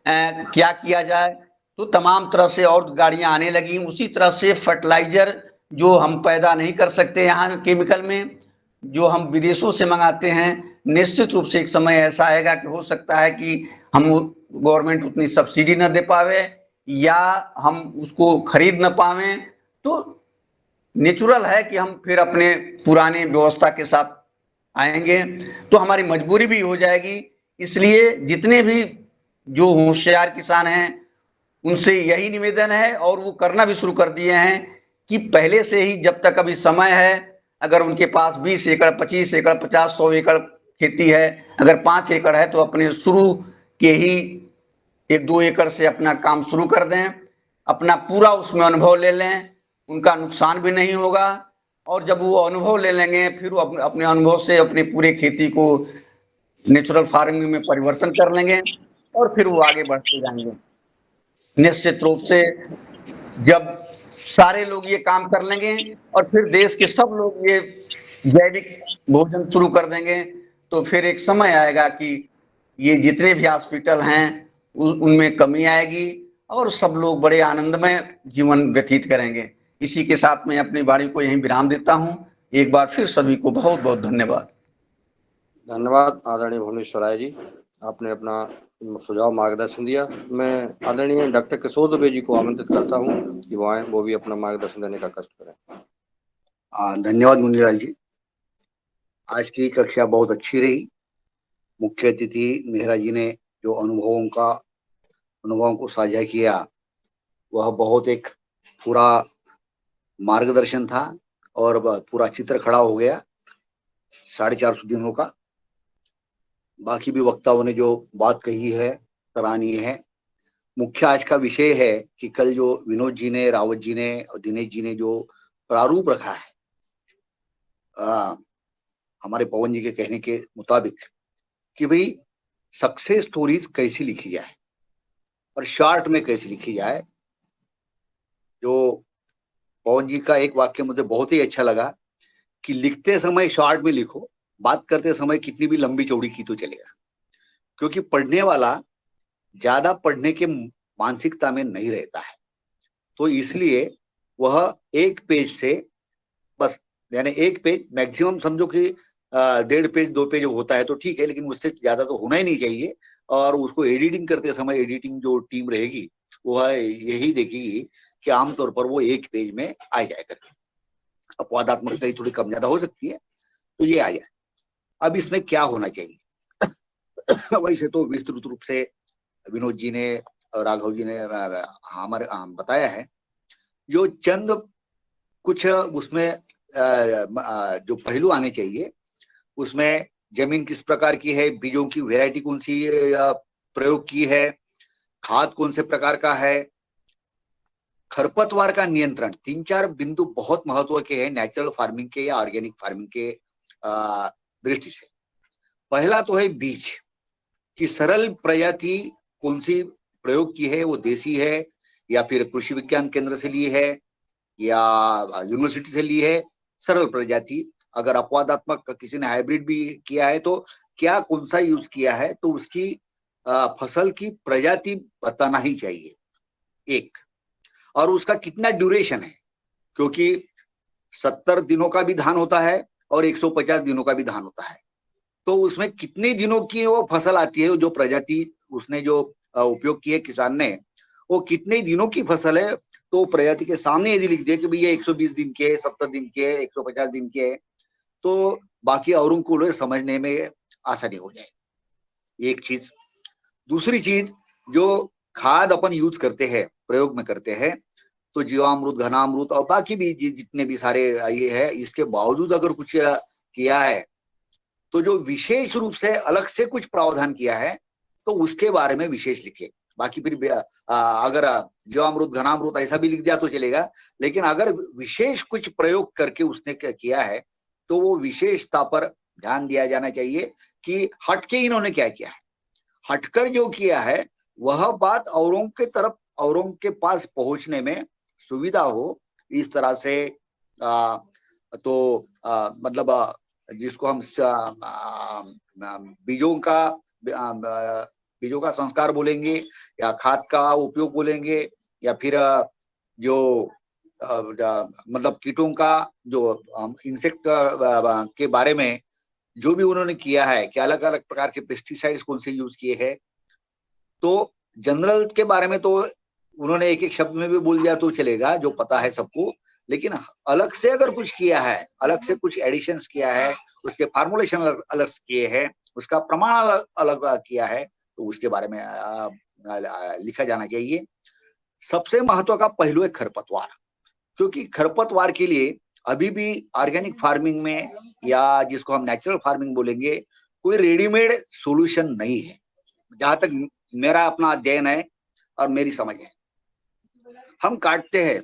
क्या किया जाए, तो तमाम तरह से और गाड़ियां आने लगी। उसी तरह से फर्टिलाइजर जो हम पैदा नहीं कर सकते यहाँ केमिकल में, जो हम विदेशों से मंगाते हैं, निश्चित रूप से एक समय ऐसा आएगा कि हो सकता है कि हम गवर्नमेंट उतनी सब्सिडी न दे पावे या हम उसको खरीद न पावे। तो नेचुरल है कि हम फिर अपने पुराने व्यवस्था के साथ आएंगे, तो हमारी मजबूरी भी हो जाएगी। इसलिए जितने भी जो होशियार किसान हैं, उनसे यही निवेदन है, और वो करना भी शुरू कर दिए हैं कि पहले से ही, जब तक अभी समय है, अगर उनके पास 20 एकड़, 25 एकड़, 50, 100 एकड़ खेती है, अगर 5 एकड़ है, तो अपने शुरू के ही 1-2 एकड़ से अपना काम शुरू कर दें, अपना पूरा उसमें अनुभव ले लें, उनका नुकसान भी नहीं होगा। और जब वो अनुभव ले लेंगे, फिर वो अपने अनुभव से अपने पूरे खेती को नेचुरल फार्मिंग में परिवर्तन कर लेंगे, और फिर वो आगे बढ़ते जाएंगे। निश्चित रूप से जब सारे लोग ये काम कर लेंगे और फिर देश के सब लोग ये जैविक भोजन शुरू कर देंगे, तो फिर एक समय आएगा कि ये जितने भी हॉस्पिटल हैं उनमें कमी आएगी, और सब लोग बड़े आनंदमय जीवन व्यतीत करेंगे। इसी के साथ मैं अपनी वाणी को यहीं विराम देता हूं। एक बार फिर सभी को बहुत बहुत धन्यवाद। धन्यवाद आदरणीय भुवनेश्वर राय जी, आपने अपना सुझाव मार्गदर्शन दिया। मैं आदरणीय डॉक्टर किशोर दुबे जी को आमंत्रित करता हूं कि वो आए, वो भी अपना मार्गदर्शन देने का कष्ट करें। धन्यवाद मुनिलाल जी। आज की कक्षा बहुत अच्छी रही। मुख्य अतिथि मेहरा जी ने जो अनुभवों को साझा किया, वह बहुत एक पूरा मार्गदर्शन था, और पूरा चित्र खड़ा हो गया 450 दिनों का। बाकी भी वक्ताओं ने जो बात कही है सराहनीय है। मुख्य आज का विषय है कि कल जो विनोद जी ने, रावत जी ने और दिनेश जी ने जो प्रारूप रखा है, हमारे पवन जी के कहने के मुताबिक, कि भाई सक्सेस स्टोरीज कैसी लिखी जाए और शॉर्ट में कैसे लिखी जाए। जो पवन जी का एक वाक्य मुझे बहुत ही अच्छा लगा कि लिखते समय शॉर्ट में लिखो, बात करते समय कितनी भी लंबी चौड़ी की तो चलेगा, क्योंकि पढ़ने वाला ज्यादा पढ़ने के मानसिकता में नहीं रहता है। तो इसलिए वह एक पेज से बस, यानी एक पेज मैक्सिमम समझो कि 1.5 पेज 2 पेज होता है तो ठीक है, लेकिन उससे ज्यादा तो होना ही नहीं चाहिए। और उसको एडिटिंग करते समय एडिटिंग जो टीम रहेगी वह यही देखेगी कि आमतौर पर वो 1 पेज में आ जाए करके। अपवादात्मकता ही थोड़ी कम ज्यादा हो सकती है, तो ये आ जाए। अब इसमें क्या होना चाहिए? वैसे तो विस्तृत रूप से विनोद जी ने, राघव जी ने हमारे बताया है। जो चंद कुछ उसमें जो पहलू आने चाहिए, उसमें जमीन किस प्रकार की है, बीजों की वैरायटी कौन सी प्रयोग की है, खाद कौन से प्रकार का है, खरपतवार का नियंत्रण। 3-4 बिंदु बहुत महत्व के हैं नेचुरल फार्मिंग के या ऑर्गेनिक फार्मिंग के दृष्टि से। पहला तो है बीज की सरल प्रजाति कौन सी प्रयोग की है, वो देसी है या फिर कृषि विज्ञान केंद्र से ली है या यूनिवर्सिटी से ली है। सरल प्रजाति, अगर अपवादात्मक किसी ने हाइब्रिड भी किया है तो क्या कौन सा यूज किया है, तो उसकी फसल की प्रजाति बताना ही चाहिए एक। और उसका कितना ड्यूरेशन है, क्योंकि 70 दिनों का भी धान होता है और 150 दिनों का भी धान होता है। तो उसमें कितने दिनों की वो फसल आती है, जो प्रजाति उसने जो उपयोग की है किसान ने, वो कितने दिनों की फसल है, तो प्रजाति के सामने यदि लिख दे कि भैया 120 दिन के, 70 दिन के, 150 दिन के, तो बाकी औरों को समझने में आसानी हो जाए। एक चीज। दूसरी चीज, जो खाद अपन यूज करते हैं, प्रयोग में करते हैं, तो जीवामृत, घनामृत और बाकी भी जितने भी सारे ये है, इसके बावजूद अगर कुछ किया है तो जो विशेष रूप से अलग से कुछ प्रावधान किया है तो उसके बारे में विशेष लिखे। बाकी फिर अगर जीवामृत, घनामृत ऐसा भी लिख दिया तो चलेगा, लेकिन अगर विशेष कुछ प्रयोग करके उसने किया है तो वो विशेषता पर ध्यान दिया जाना चाहिए कि हटके इन्होंने क्या किया है। हटकर जो किया है वह बात औरों के तरफ, औरों के पास पहुंचने में सुविधा हो, इस तरह से मतलब जिसको हम बीजों का संस्कार बोलेंगे या खाद का उपयोग बोलेंगे, या फिर जो मतलब कीटों का जो इंसेक्ट के बारे में जो भी उन्होंने किया है कि अलग अलग प्रकार के पेस्टिसाइड्स कौन से यूज किए हैं, तो जनरल के बारे में तो उन्होंने एक एक शब्द में भी बोल दिया तो चलेगा, जो पता है सबको। लेकिन अलग से अगर कुछ किया है, अलग से कुछ एडिशंस किया है, उसके फार्मूलेशन अलग अलग किए हैं, उसका प्रमाण अलग अलग किया है, तो उसके बारे में लिखा जाना चाहिए। सबसे महत्व का पहलू है खरपतवार, क्योंकि खरपतवार के लिए अभी भी ऑर्गेनिक फार्मिंग में या जिसको हम नेचुरल फार्मिंग बोलेंगे, कोई रेडीमेड सॉल्यूशन नहीं है, जहां तक मेरा अपना अध्ययन है और मेरी समझ है। हम काटते हैं,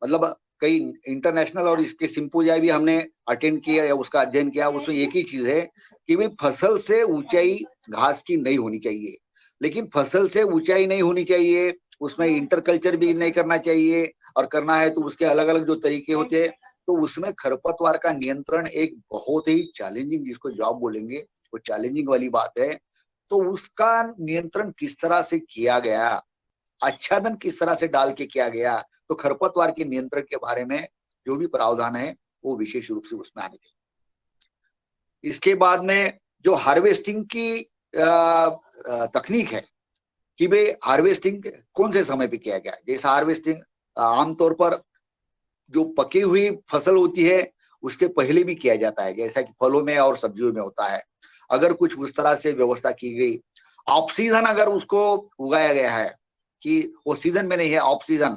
मतलब कई इंटरनेशनल और इसके सिंपोजिया भी हमने अटेंड किया या उसका अध्ययन किया, उसमें एक ही चीज है कि भाई फसल से ऊंचाई घास की नहीं होनी चाहिए, लेकिन फसल से ऊंचाई नहीं होनी चाहिए, उसमें इंटरकल्चर भी नहीं करना चाहिए, और करना है तो उसके अलग अलग जो तरीके होते हैं, तो उसमें खरपतवार का नियंत्रण एक बहुत ही चैलेंजिंग, जिसको जॉब बोलेंगे, वो चैलेंजिंग वाली बात है। तो उसका नियंत्रण किस तरह से किया गया, आच्छादन किस तरह से डाल के किया गया, तो खरपतवार के नियंत्रण के बारे में जो भी प्रावधान है वो विशेष रूप से उसमें आने चाहिए। इसके बाद में जो हार्वेस्टिंग की तकनीक है कि भाई हार्वेस्टिंग कौन से समय पे किया गया। जैसा हार्वेस्टिंग आमतौर पर जो पकी हुई फसल होती है उसके पहले भी किया जाता है, जैसा कि फलों में और सब्जियों में होता है। अगर कुछ उस तरह से व्यवस्था की गई, ऑफ सीजन अगर उसको उगाया गया है कि वो सीजन में नहीं है, ऑफ सीजन,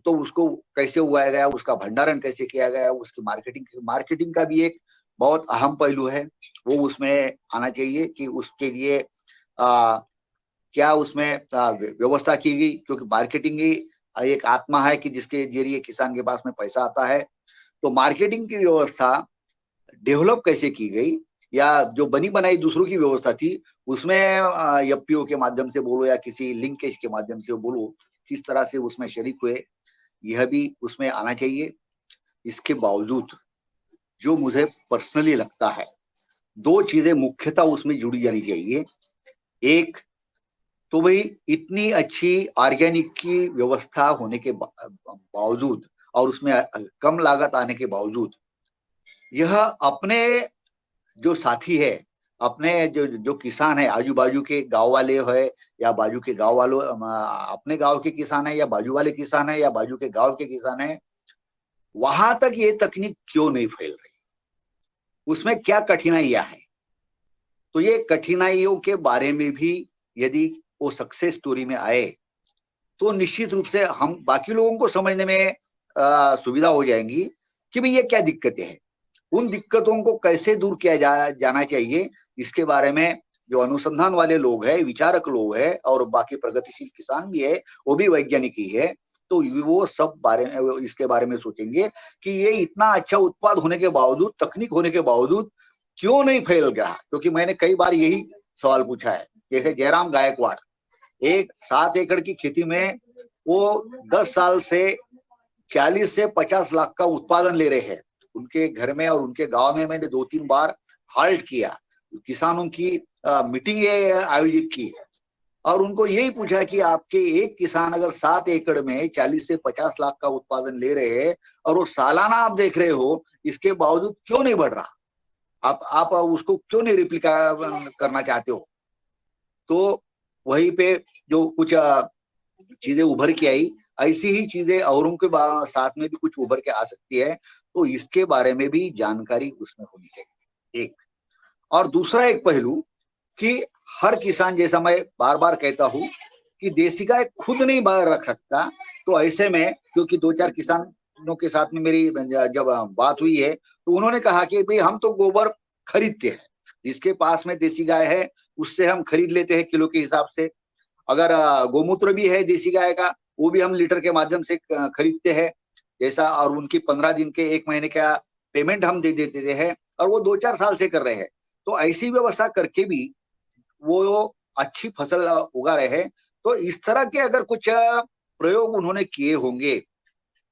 तो उसको कैसे उगाया गया, उसका भंडारण कैसे किया गया, उसकी मार्केटिंग का भी एक बहुत अहम पहलू है, वो उसमें आना चाहिए कि उसके लिए क्या उसमें व्यवस्था की गई, क्योंकि मार्केटिंग ही एक आत्मा है कि जिसके जरिए किसान के पास में पैसा आता है। तो मार्केटिंग की व्यवस्था डेवलप कैसे की गई, या जो बनी बनाई दूसरों की व्यवस्था थी उसमें एफपीओ के माध्यम से बोलो या किसी लिंकेज के माध्यम से बोलो, किस तरह से उसमें शरीक हुए, यह भी उसमें आना चाहिए। इसके बावजूद जो मुझे पर्सनली लगता है, 2 चीजें मुख्यतः उसमें जुड़ी जानी चाहिए। एक तो भाई इतनी अच्छी ऑर्गेनिक की व्यवस्था होने के बावजूद और उसमें कम लागत आने के बावजूद, यह अपने जो साथी है, अपने जो किसान है, आजू बाजू के गांव वाले है या बाजू के गांव वालों, अपने गांव के किसान है या बाजू वाले किसान है या बाजू के गांव के किसान है, वहां तक ये तकनीक क्यों नहीं फैल रही, उसमें क्या कठिनाइयां हैं। तो ये कठिनाइयों के बारे में भी यदि वो सक्सेस स्टोरी में आए तो निश्चित रूप से हम बाकी लोगों को समझने में सुविधा हो जाएंगी कि भाई ये क्या दिक्कतें हैं, उन दिक्कतों को कैसे दूर किया जाना चाहिए। इसके बारे में जो अनुसंधान वाले लोग हैं, विचारक लोग हैं और बाकी प्रगतिशील किसान भी है, वो भी वैज्ञानिक ही है, तो वो सब इसके बारे में सोचेंगे कि ये इतना अच्छा उत्पाद होने के बावजूद, तकनीक होने के बावजूद क्यों नहीं फैल गया। क्योंकि मैंने कई बार यही सवाल पूछा है। जैसे जयराम गायकवाड़ 7 एकड़ की खेती में वो 10 साल से 40 से 50 लाख का उत्पादन ले रहे हैं। उनके घर में और उनके गांव में मैंने 2-3 बार हाल्ट किया, किसानों की मीटिंग आयोजित की और उनको यही पूछा कि आपके एक किसान अगर 7 एकड़ में 40 से 50 लाख का उत्पादन ले रहे हैं और वो सालाना आप देख रहे हो, इसके बावजूद क्यों नहीं बढ़ रहा, आप उसको क्यों नहीं रिप्लिका करना चाहते हो। तो वहीं पे जो कुछ चीजें उभर के आई, ऐसी ही चीजें औरों के साथ में भी कुछ उभर के आ सकती है, तो इसके बारे में भी जानकारी उसमें होनी चाहिए। एक और दूसरा एक पहलू कि हर किसान, जैसा मैं बार बार कहता हूं कि देसी गाय खुद नहीं बाहर रख सकता, तो ऐसे में क्योंकि 2-4 किसानों के साथ में मेरी जब बात हुई है तो उन्होंने कहा कि भाई हम तो गोबर खरीदते हैं, जिसके पास में देसी गाय है उससे हम खरीद लेते हैं किलो के हिसाब से। अगर गोमूत्र भी है देसी गाय का, वो भी हम लीटर के माध्यम से खरीदते हैं जैसा, और उनकी 15 दिन के 1 महीने का पेमेंट हम दे देते हैं और वो 2-4 साल से कर रहे हैं। तो ऐसी व्यवस्था करके भी वो अच्छी फसल उगा रहे हैं। तो इस तरह के अगर कुछ प्रयोग उन्होंने किए होंगे,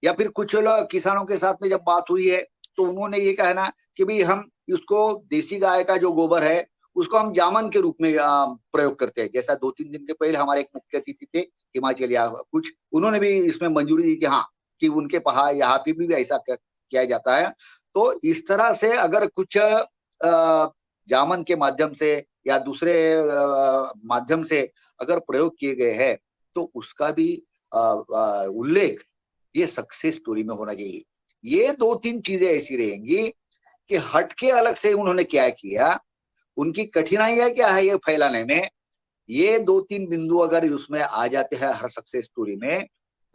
या फिर कुछ किसानों के साथ में जब बात हुई है तो उन्होंने ये कहना कि भाई हम उसको देसी गाय का जो गोबर है उसको हम जामन के रूप में प्रयोग करते हैं। जैसा 2-3 दिन के पहले हमारे एक मुख्य अतिथि थे हिमाचल या कुछ, उन्होंने भी इसमें मंजूरी दी कि हाँ, कि उनके पहाड़ यहाँ पे भी ऐसा किया जाता है। तो इस तरह से अगर कुछ जामन के माध्यम से या दूसरे माध्यम से अगर प्रयोग किए गए हैं तो उसका भी उल्लेख ये सक्सेस स्टोरी में होना चाहिए। ये 2-3 चीजें ऐसी रहेंगी कि हटके अलग से उन्होंने क्या किया, उनकी कठिनाइयां क्या है ये फैलाने में, ये 2-3 बिंदु अगर उसमें आ जाते हैं हर सक्सेस स्टोरी में,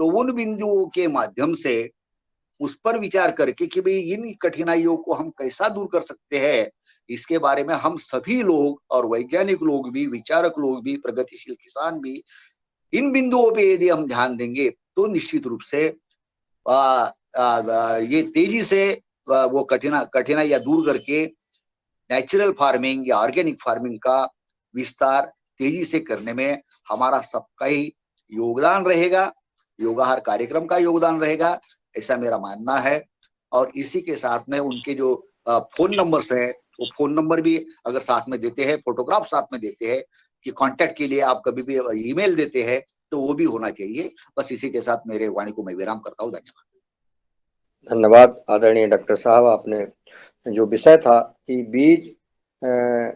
तो उन बिंदुओं के माध्यम से उस पर विचार करके कि भाई इन कठिनाइयों को हम कैसा दूर कर सकते हैं, इसके बारे में हम सभी लोग और वैज्ञानिक लोग भी, विचारक लोग भी, प्रगतिशील किसान भी, इन बिंदुओं पे यदि हम ध्यान देंगे तो निश्चित रूप से ये तेजी से वो कठिनाइयां दूर करके नेचुरल फार्मिंग या ऑर्गेनिक फार्मिंग का विस्तार तेजी से करने में हमारा सबका ही योगदान रहेगा, योगाहार कार्यक्रम का योगदान रहेगा, ऐसा मेरा मानना है। और इसी के साथ में उनके जो फोन नंबर्स है, वो फोन नंबर भी अगर साथ में देते हैं, फोटोग्राफ साथ में देते हैं कि कांटेक्ट के लिए आप कभी भी ईमेल देते हैं तो वो भी होना चाहिए। बस इसी के साथ मेरे वाणी को मैं विराम करता हूँ। धन्यवाद। धन्यवाद आदरणीय डॉक्टर साहब। आपने जो विषय था कि बीज,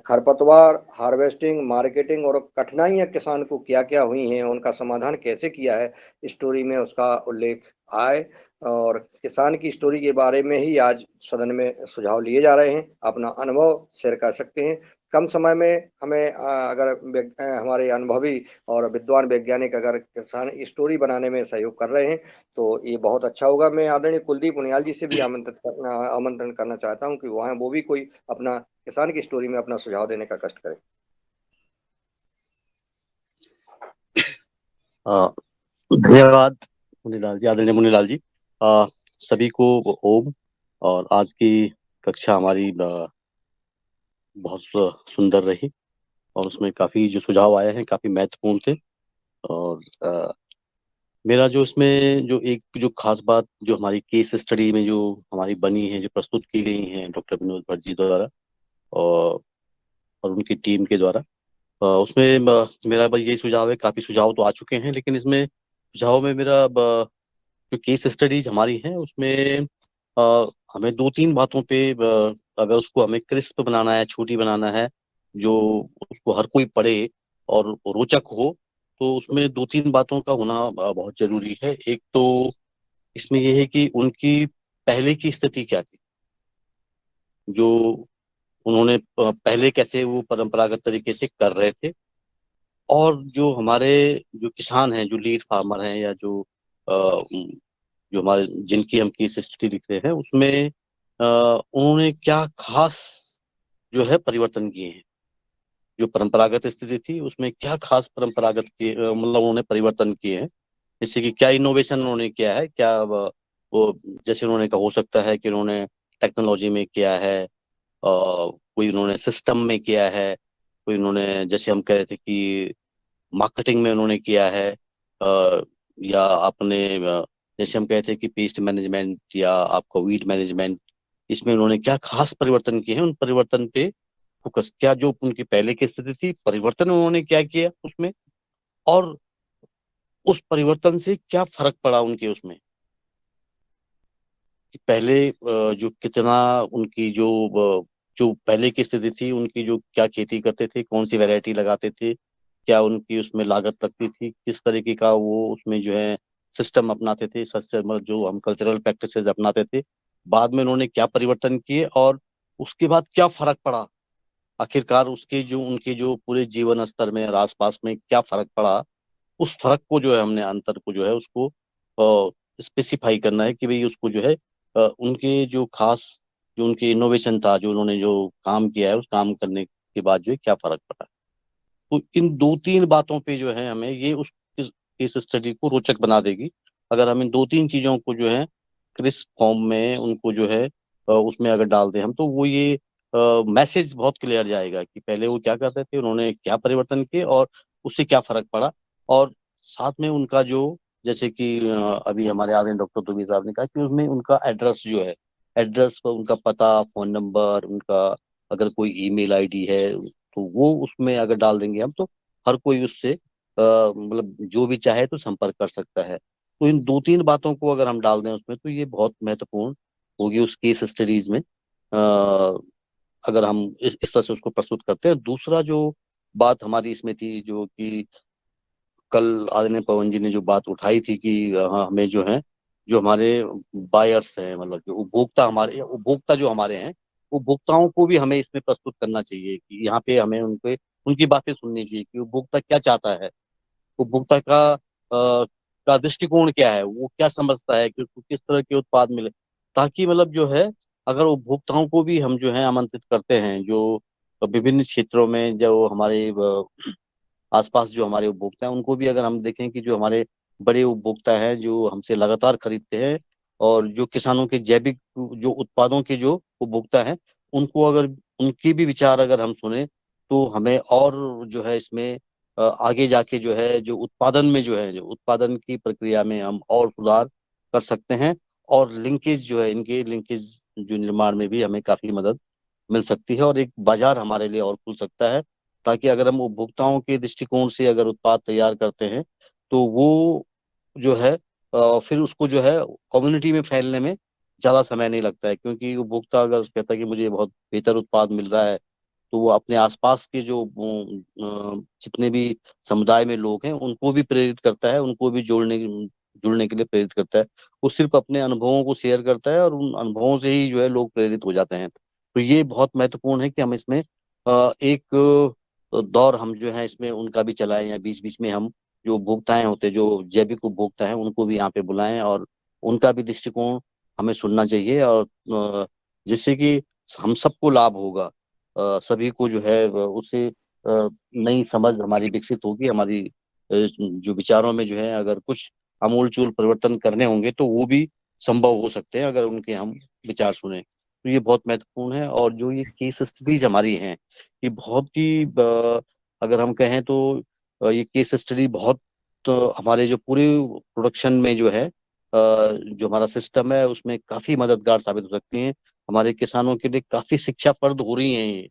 खरपतवार, हार्वेस्टिंग, मार्केटिंग और कठिनाइयां किसान को क्या क्या हुई हैं, उनका समाधान कैसे किया है, स्टोरी में उसका उल्लेख आए और किसान की स्टोरी के बारे में ही आज सदन में सुझाव लिए जा रहे हैं। अपना अनुभव शेयर कर सकते हैं। कम समय में हमें अगर हमारे अनुभवी और विद्वान वैज्ञानिक अगर किसान स्टोरी बनाने में सहयोग कर रहे हैं तो ये बहुत अच्छा होगा। मैं आदरणीय कुलदीप उनियाल जी से भी आमंत्रण करना चाहता हूं कि वहाँ वो भी कोई अपना किसान की स्टोरी में अपना सुझाव देने का कष्ट करें। धन्यवाद मुनीलाल जी, आदरणीय मुनीलाल जी। सभी को ओम। और आज की कक्षा हमारी बहुत सुंदर रही और उसमें काफी जो सुझाव आए हैं काफी महत्वपूर्ण थे। और मेरा जो इसमें जो एक जो खास बात जो हमारी केस स्टडी में जो हमारी बनी है, जो प्रस्तुत की गई है डॉक्टर विनोद भट्ट जी द्वारा और उनकी टीम के द्वारा, उसमें मेरा बस यही सुझाव है। काफी सुझाव तो आ चुके हैं लेकिन इसमें सुझाव में मेरा जो केस स्टडीज हमारी हैं उसमें हमें 2-3 बातों पे अगर उसको हमें क्रिस्प बनाना है, छोटी बनाना है, जो उसको हर कोई पढ़े और रोचक हो, तो उसमें 2-3 बातों का होना बहुत जरूरी है। एक तो इसमें यह है कि उनकी पहले की स्थिति क्या थी, जो उन्होंने पहले कैसे वो परंपरागत तरीके से कर रहे थे, और जो हमारे जो किसान हैं, जो लीड फार्मर हैं, या जो हमारे जिनकी हम केस स्टडी लिख रहे हैं, उसमें उन्होंने क्या खास जो है परिवर्तन किए हैं। जो परंपरागत स्थिति थी उसमें क्या खास परंपरागत किए, मतलब उन्होंने परिवर्तन किए हैं, जैसे कि क्या इनोवेशन उन्होंने किया है, क्या वो जैसे उन्होंने कहा, हो सकता है कि उन्होंने टेक्नोलॉजी में किया है, कोई उन्होंने सिस्टम में किया है, कोई उन्होंने, जैसे हम कह रहे थे कि मार्केटिंग में उन्होंने किया है, या आपने जैसे हम कहते हैं कि पेस्ट मैनेजमेंट या आपका वीड मैनेजमेंट, इसमें उन्होंने क्या खास परिवर्तन किए हैं। उन परिवर्तन पे फोकस, क्या जो उनकी पहले की स्थिति थी, परिवर्तन उन्होंने क्या किया उसमें, और उस परिवर्तन से क्या फर्क पड़ा उनके उसमें, कि पहले जो कितना उनकी जो पहले की स्थिति थी, उनकी जो क्या खेती करते थे, कौन सी वैरायटी लगाते थे, क्या उनकी उसमें लागत लगती थी, किस तरीके का वो उसमें जो है सिस्टम अपनाते थे, सस्ते मतलब जो हम कल्चरल प्रैक्टिसेस अपनाते थे, बाद में उन्होंने क्या परिवर्तन किए और उसके बाद क्या फर्क पड़ा, आखिरकार उसके जो उनके जो पूरे जीवन स्तर में और आसपास में क्या फर्क पड़ा, उस फर्क को जो है हमने, अंतर को जो है उसको स्पेसिफाई करना है कि भाई उसको जो है उनके जो खास जो उनके इनोवेशन था, जो उन्होंने जो काम किया है, उस काम करने के बाद जो है क्या फर्क पड़ा। तो इन 2-3 बातों पे जो है हमें ये उस केस स्टडी को रोचक बना देगी, अगर हम इन 2-3 चीजों को जो है क्रिस्प फॉर्म में उनको जो है उसमें अगर डाल दें हम, तो वो ये मैसेज बहुत क्लियर जाएगा कि पहले वो क्या करते थे, उन्होंने क्या परिवर्तन किए और उससे क्या फर्क पड़ा। और साथ में उनका जो, जैसे कि अभी हमारे आदरणीय डॉक्टर तुबी साहब ने कहा कि उसमें उनका एड्रेस जो है, एड्रेस पर उनका पता, फोन नंबर, उनका अगर कोई ईमेल आईडी है, तो वो उसमें अगर डाल देंगे हम, तो हर कोई उससे मतलब जो भी चाहे तो संपर्क कर सकता है। तो इन 2-3 बातों को अगर हम डाल दें उसमें, तो ये बहुत महत्वपूर्ण होगी उस केस स्टडीज में, अगर हम इस तरह से उसको प्रस्तुत करते हैं। दूसरा जो बात हमारी इसमें थी, जो कि कल आदरणीय पवन जी ने जो बात उठाई थी कि हाँ, हमें जो है, जो हमारे बायर्स हैं, मतलब जो उपभोक्ता जो हमारे हैं, उपभोक्ताओं को भी हमें इसमें प्रस्तुत करना चाहिए कि यहाँ पे हमें उनके उनकी बातें सुननी चाहिए कि उपभोक्ता क्या चाहता है, उपभोक्ता का दृष्टिकोण क्या है, वो क्या समझता है कि उसको किस तरह के उत्पाद मिले, ताकि मतलब जो है, अगर उपभोक्ताओं को भी हम जो है आमंत्रित करते हैं, जो विभिन्न क्षेत्रों में जो हमारे आसपास जो हमारे उपभोक्ता हैं, उनको भी अगर हम देखें कि जो हमारे बड़े उपभोक्ता हैं, जो हमसे लगातार खरीदते हैं, और जो किसानों के जैविक जो उत्पादों के जो उपभोक्ता हैं, उनको अगर उनकी भी विचार अगर हम सुने, तो हमें और जो है इसमें आगे जाके जो है, जो उत्पादन में जो है, जो उत्पादन की प्रक्रिया में हम और सुधार कर सकते हैं, और लिंकेज जो है, इनके लिंकेज जो निर्माण में भी हमें काफी मदद मिल सकती है, और एक बाजार हमारे लिए और खुल सकता है, ताकि अगर हम उपभोक्ताओं के दृष्टिकोण से अगर उत्पाद तैयार करते हैं, तो वो जो है फिर उसको जो है कम्युनिटी में फैलने में ज्यादा समय नहीं लगता है, क्योंकि उपभोक्ता अगर कहता है कि मुझे बहुत बेहतर उत्पाद मिल रहा है, तो वो अपने आसपास के जो जितने भी समुदाय में लोग हैं, उनको भी प्रेरित करता है, उनको भी जुड़ने के लिए प्रेरित करता है। वो सिर्फ अपने अनुभवों को शेयर करता है, और उन अनुभवों से ही जो है लोग प्रेरित हो जाते हैं। तो ये बहुत महत्वपूर्ण है कि हम इसमें एक दौर हम जो है इसमें उनका भी चलाएं, या बीच बीच में हम जो उपभोक्ताएं होते हैं, जो जैविक उपभोक्ता हैं, उनको भी यहाँ पे बुलाएं, और उनका भी दृष्टिकोण हमें सुनना चाहिए, और जिससे कि हम सबको लाभ होगा, सभी को जो है उससे नई समझ हमारी विकसित होगी, हमारी जो विचारों में जो है, अगर कुछ आमूल चूल परिवर्तन करने होंगे, तो वो भी संभव हो सकते हैं अगर उनके हम विचार सुने। तो ये बहुत महत्वपूर्ण है। और जो ये केस स्टडीज हमारी हैं, ये बहुत ही अगर हम कहें तो ये केस स्टडी बहुत हमारे जो पूरे प्रोडक्शन में जो है, जो हमारा सिस्टम है, उसमें काफी मददगार साबित हो सकती हैं, हमारे किसानों के लिए काफी शिक्षाप्रद हो रही हैं ये।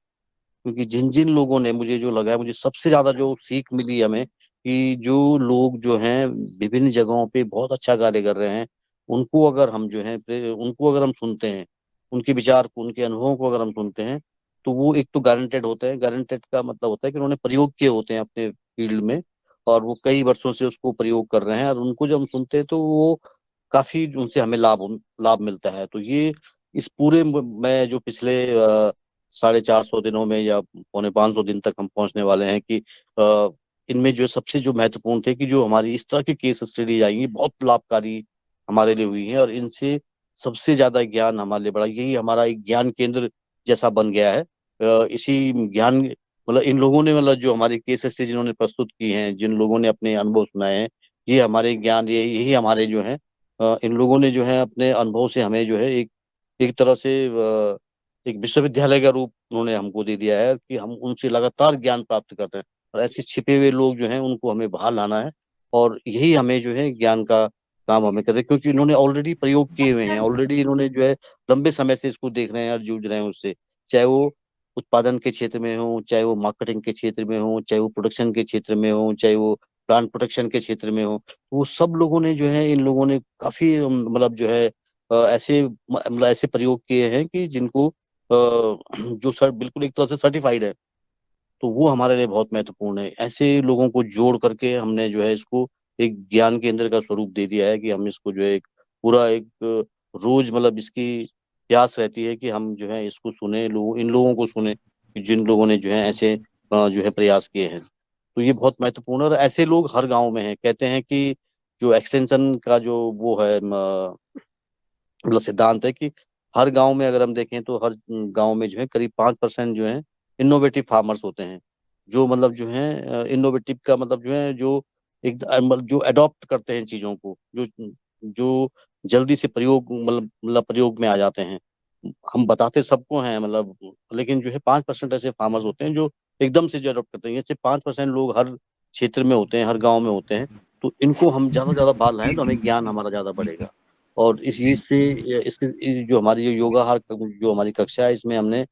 क्योंकि जिन जिन लोगों ने, मुझे जो लगा है, मुझे सबसे ज्यादा जो सीख मिली हमें, कि जो लोग जो हैं विभिन्न जगहों पे बहुत अच्छा कार्य कर रहे हैं, उनको अगर हम जो है उनको अगर हम सुनते हैं, उनके विचार को, उनके अनुभवों को अगर हम सुनते हैं तो वो एक तो गारंटेड होते हैं। गारंटेड का मतलब होता है कि उन्होंने प्रयोग किए होते हैं अपने फील्ड में और वो कई वर्षों से उसको प्रयोग कर रहे हैं, और उनको जब हम सुनते हैं तो वो काफी उनसे हमें लाभ मिलता है। तो ये इस पूरे में जो पिछले 450 दिनों में या 450 दिन तक हम पहुंचने वाले हैं कि इनमें जो सबसे जो महत्वपूर्ण थे कि जो हमारी इस तरह की केस स्टडी आएंगी बहुत लाभकारी हमारे लिए हुई है, और इनसे सबसे ज्यादा ज्ञान हमारे लिए बढ़ा। यही हमारा एक ज्ञान केंद्र जैसा बन गया है। इसी ज्ञान मतलब इन लोगों ने मतलब जो हमारी केस स्टडी जिन्होंने प्रस्तुत की हैं, जिन लोगों ने अपने अनुभव सुनाए हैं, ये हमारे ज्ञान यही हमारे जो है इन लोगों ने जो है अपने अनुभव से हमें जो है एक तरह से एक विश्वविद्यालय का रूप उन्होंने हमको दे दिया है कि हम उनसे लगातार ज्ञान प्राप्त कर रहे हैं, और ऐसे छिपे हुए लोग जो हैं उनको हमें बाहर लाना है, और यही हमें जो है ज्ञान का काम हमें कर रहे हैं, क्योंकि इन्होंने ऑलरेडी प्रयोग किए हुए हैं, ऑलरेडी इन्होंने जो है लंबे समय से इसको देख रहे हैं और जूझ रहे हैं उससे, चाहे वो उत्पादन के क्षेत्र में हो, चाहे वो मार्केटिंग के क्षेत्र में हो, चाहे वो प्रोडक्शन के क्षेत्र में हो, चाहे वो प्लांट प्रोटेक्शन के क्षेत्र में हो। वो सब लोगों ने जो है इन लोगों ने काफी मतलब जो है ऐसे मतलब ऐसे प्रयोग किए हैं कि जिनको जो सर बिल्कुल एक तरह से सर्टिफाइड है। तो वो हमारे लिए बहुत महत्वपूर्ण है। ऐसे लोगों को जोड़ करके हमने जो है इसको एक ज्ञान केंद्र का स्वरूप दे दिया है कि हम इसको जो है एक पूरा एक रोज मतलब इसकी प्यास रहती है कि हम जो है इसको सुने, इन लोगों को सुने जिन लोगों ने जो है ऐसे जो है प्रयास किए हैं। तो ये बहुत महत्वपूर्ण है, और ऐसे लोग हर गांव में हैं। कहते हैं कि जो एक्सटेंशन का जो वो है मतलब सिद्धांत है कि हर गांव में अगर हम देखें तो हर गांव में जो है करीब 5% जो है इनोवेटिव फार्मर्स होते हैं, जो मतलब जो है इनोवेटिव का मतलब जो है जो एक मतलब जो अडॉप्ट करते हैं चीजों को, जो जो जल्दी से प्रयोग मतलब प्रयोग में आ जाते हैं। हम बताते सबको हैं मतलब, लेकिन जो है 5% ऐसे फार्मर्स होते हैं जो एकदम से जो अडॉप्ट करते हैं। जैसे 5% लोग हर क्षेत्र में होते हैं, हर गाँव में होते हैं। तो इनको हम ज्यादा से ज्यादा बात लाएं तो हमें ज्ञान हमारा ज्यादा बढ़ेगा। और इससे जो हमारी जो योगाहार जो हमारी कक्षा है इसमें हमने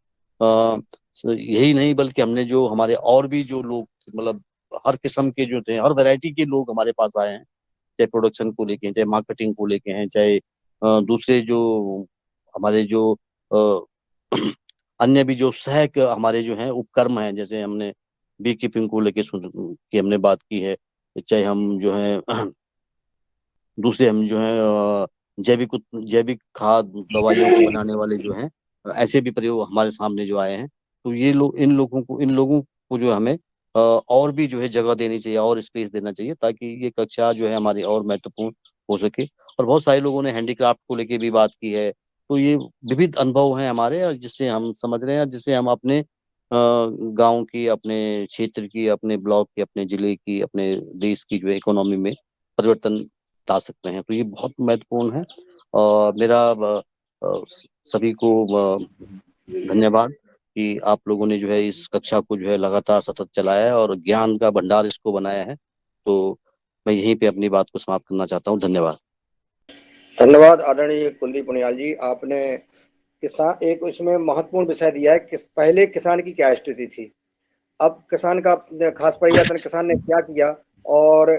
यही नहीं बल्कि हमने जो हमारे और भी जो लोग मतलब हर किस्म के जो थे, हर वैरायटी के लोग हमारे पास आए हैं, चाहे प्रोडक्शन को लेके, चाहे मार्केटिंग को लेके हैं, चाहे दूसरे जो हमारे जो अन्य भी जो सहायक हमारे जो हैं उपक्रम हैं, जैसे हमने बी कीपिंग को लेके की हमने बात की है, चाहे हम जो है दूसरे हम जो है जैविक खाद दवाइयों के बनाने वाले जो हैं ऐसे भी प्रयोग हमारे सामने जो आए हैं। तो ये लोग इन लोगों को जो हमें और भी जो है जगह देनी चाहिए और स्पेस देना चाहिए, ताकि ये कक्षा जो है हमारी और महत्वपूर्ण हो सके। और बहुत सारे लोगों ने हैंडीक्राफ्ट को लेके भी बात की है। तो ये विविध अनुभव हैं हमारे, और जिससे हम समझ रहे हैं, जिससे हम अपने गांव की, अपने क्षेत्र की, अपने ब्लॉक की, अपने जिले की, अपने देश की जो है इकोनॉमी में परिवर्तन ला सकते हैं। तो ये बहुत महत्वपूर्ण है। और मेरा सभी को धन्यवाद कि आप लोगों ने जो है इस कक्षा को जो है लगातार सतत चलाया है और ज्ञान का भंडार इसको बनाया है। तो मैं यहीं पे अपनी बात को समाप्त करना चाहता हूँ। धन्यवाद। धन्यवाद आदरणीय कुलदीप पुनियाल जी। आपने किसान एक इसमें महत्वपूर्ण विषय दिया है कि पहले किसान की क्या स्थिति थी, अब किसान का खास परिवर्तन किसान ने क्या किया और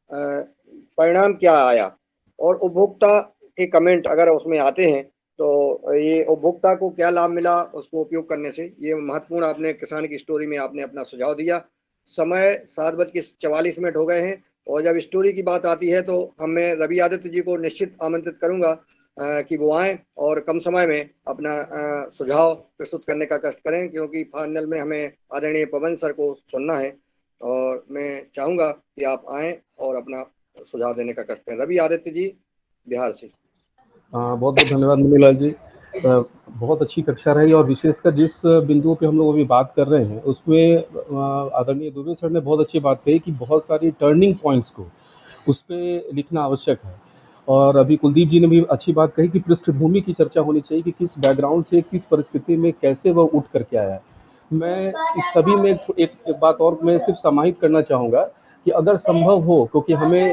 परिणाम क्या आया, और उपभोक्ता के कमेंट अगर उसमें आते हैं तो ये उपभोक्ता को क्या लाभ मिला उसको उपयोग करने से। ये महत्वपूर्ण आपने किसान की स्टोरी में आपने अपना सुझाव दिया। समय 7:44 हो गए हैं, और जब स्टोरी की बात आती है तो मैं रवि आदित्य जी को निश्चित आमंत्रित करूंगा कि वो आएँ और कम समय में अपना सुझाव प्रस्तुत करने का कष्ट करें, क्योंकि फाइनल में हमें आदरणीय पवन सर को सुनना है, और मैं चाहूँगा कि आप आएँ और अपना सुझाव देने का कष्ट करें। रवि आदित्य जी, बिहार से। बहुत बहुत धन्यवाद मुनीलाल जी। बहुत अच्छी कक्षा रही, और विशेषकर जिस बिंदुओं पे हम लोग अभी बात कर रहे हैं उसमें आदरणीय दुबे सर ने बहुत अच्छी बात कही कि बहुत सारी टर्निंग पॉइंट्स को उस पर लिखना आवश्यक है। और अभी कुलदीप जी ने भी अच्छी बात कही कि पृष्ठभूमि की चर्चा होनी चाहिए कि किस बैकग्राउंड से, किस परिस्थिति में कैसे वह उठ करके आया। मैं इस सभी में एक बात और मैं सिर्फ समाहित करना चाहूँगा कि अगर संभव हो, क्योंकि हमें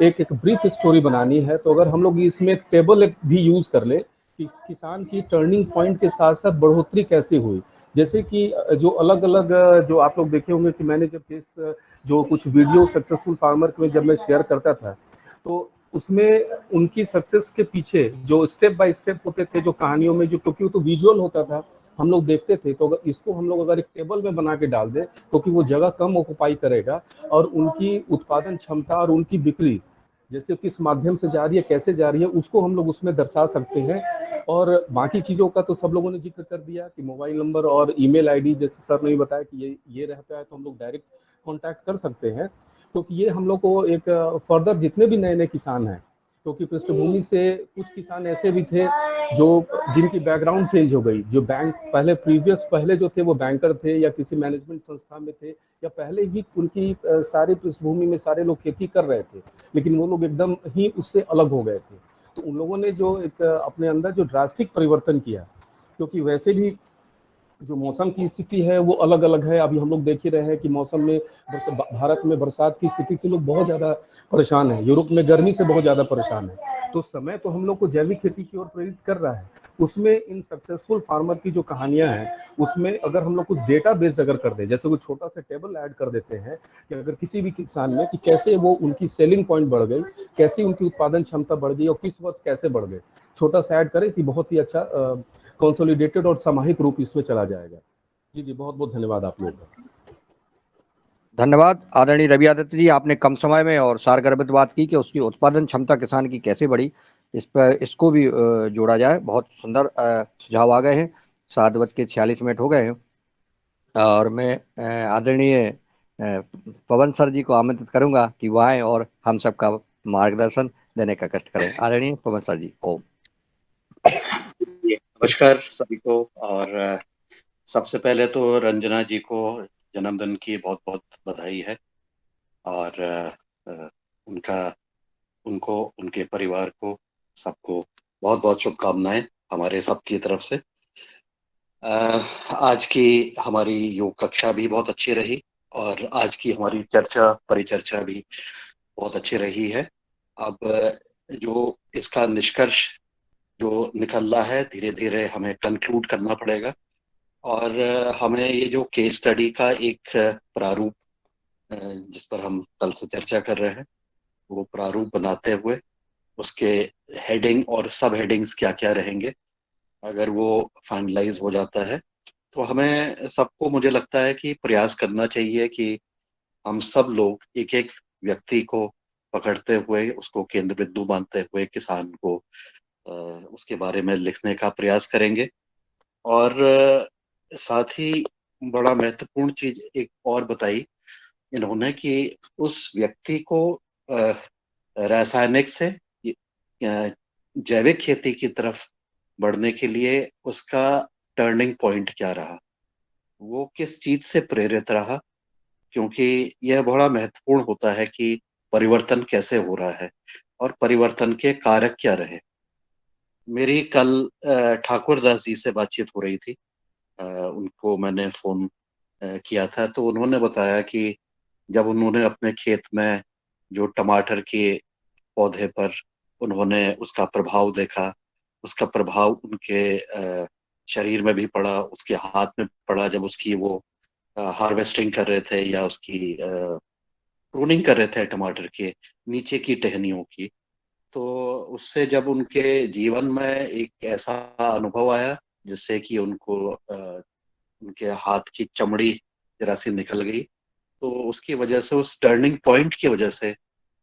एक ब्रीफ स्टोरी बनानी है, तो अगर हम लोग इसमें टेबल भी यूज़ कर ले कि किसान की टर्निंग पॉइंट के साथ साथ बढ़ोतरी कैसे हुई। जैसे कि जो अलग अलग जो आप लोग देखे होंगे कि मैंने जब जो कुछ वीडियो सक्सेसफुल फार्मर में जब मैं शेयर करता था, तो उसमें उनकी सक्सेस के पीछे जो स्टेप बाय स्टेप होते थे, जो कहानियों में जो, क्योंकि वो तो विजुअल होता था, हम लोग देखते थे, तो अगर इसको हम लोग अगर एक टेबल में बना के डाल दें, क्योंकि वो जगह कम ऑक्युपाई करेगा, और उनकी उत्पादन क्षमता और उनकी बिक्री जैसे किस माध्यम से जा रही है, कैसे जा रही है, उसको हम लोग उसमें दर्शा सकते हैं। और बाकी चीज़ों का तो सब लोगों ने जिक्र कर दिया कि मोबाइल नंबर और ईमेल आईडी, जैसे सर ने भी बताया कि ये रहता है, तो हम लोग डायरेक्ट कांटेक्ट कर सकते हैं। क्योंकि ये हम लोग को एक फर्दर जितने भी नए नए किसान हैं, क्योंकि पृष्ठभूमि से कुछ किसान ऐसे भी थे जो जिनकी बैकग्राउंड चेंज हो गई, जो बैंक पहले जो थे वो बैंकर थे या किसी मैनेजमेंट संस्था में थे, या पहले ही उनकी सारी पृष्ठभूमि में सारे लोग खेती कर रहे थे, लेकिन वो लोग एकदम ही उससे अलग हो गए थे। तो उन लोगों ने जो एक अपने अंदर जो ड्रास्टिक परिवर्तन किया, क्योंकि वैसे भी जो मौसम की स्थिति है वो अलग अलग है। अभी हम लोग देख ही रहे हैं कि मौसम में भारत में बरसात की स्थिति से लोग बहुत ज़्यादा परेशान है, यूरोप में गर्मी से बहुत ज़्यादा परेशान है। तो समय तो हम लोग को जैविक खेती की ओर प्रेरित कर रहा है। उसमें इन सक्सेसफुल फार्मर की जो कहानियां हैं, उसमें अगर हम लोग कुछ डेटा बेस अगर कर दें, जैसे कुछ छोटा सा टेबल ऐड कर देते हैं कि अगर किसी भी किसान में कि कैसे वो उनकी सेलिंग पॉइंट बढ़ गई, कैसी उनकी उत्पादन क्षमता बढ़ गई और किस वर्ष कैसे बढ़ गए, छोटा सा ऐड करें कि बहुत ही अच्छा कंसोलिडेटेड और समाहित रूप इसमें चला जाएगा। जी जी, बहुत बहुत धन्यवाद आप लोगों का। धन्यवाद आदरणीय रवि आदित्य जी, आपने कम समय में और सारगर्भित बात की कि उसकी उत्पादन क्षमता किसान की कैसे बढ़ी, इस पर इसको भी जोड़ा जाए। बहुत सुंदर सुझाव आ गए हैं। 7:46 हो गए हैं और मैं आदरणीय पवन सर जी को आमंत्रित करूंगा कि वो आए और हम सबका मार्गदर्शन देने का कष्ट करें। आदरणीय पवन सर जी, ओम। नमस्कार सभी को। और सबसे पहले तो रंजना जी को जन्मदिन की बहुत बहुत बधाई है। और उनका उनको उनके परिवार को सबको बहुत बहुत शुभकामनाएं हमारे सबकी तरफ से। आज की हमारी योग कक्षा भी बहुत अच्छी रही और आज की हमारी चर्चा परिचर्चा भी बहुत अच्छी रही है। अब जो इसका निष्कर्ष जो निकल रहा है, धीरे धीरे हमें कंक्लूड करना पड़ेगा और हमें ये जो केस स्टडी का एक प्रारूप जिस पर हम कल से चर्चा कर रहे हैं, वो प्रारूप बनाते हुए उसके हेडिंग और सब हेडिंग्स क्या क्या रहेंगे, अगर वो फाइनलाइज हो जाता है तो हमें सबको, मुझे लगता है कि प्रयास करना चाहिए कि हम सब लोग एक एक व्यक्ति को पकड़ते हुए उसको केंद्र बिंदु मानते हुए किसान को उसके बारे में लिखने का प्रयास करेंगे। और साथ ही बड़ा महत्वपूर्ण चीज एक और बताई इन्होंने कि उस व्यक्ति को रासायनिक से जैविक खेती की तरफ बढ़ने के लिए उसका टर्निंग पॉइंट क्या रहा, वो किस चीज से प्रेरित रहा, क्योंकि यह बड़ा महत्वपूर्ण होता है कि परिवर्तन कैसे हो रहा है और परिवर्तन के कारक क्या रहे। मेरी कल ठाकुर दास जी से बातचीत हो रही थी, उनको मैंने फोन किया था, तो उन्होंने बताया कि जब उन्होंने अपने खेत में जो टमाटर के पौधे पर उन्होंने उसका प्रभाव देखा, उसका प्रभाव उनके शरीर में भी पड़ा, उसके हाथ में पड़ा जब उसकी वो हार्वेस्टिंग कर रहे थे या उसकी प्रूनिंग कर रहे थे टमाटर के नीचे की टहनियों की, तो उससे जब उनके जीवन में एक ऐसा अनुभव आया जिससे कि उनको उनके हाथ की चमड़ी जरा सी निकल गई, तो उसकी वजह से, उस टर्निंग पॉइंट की वजह से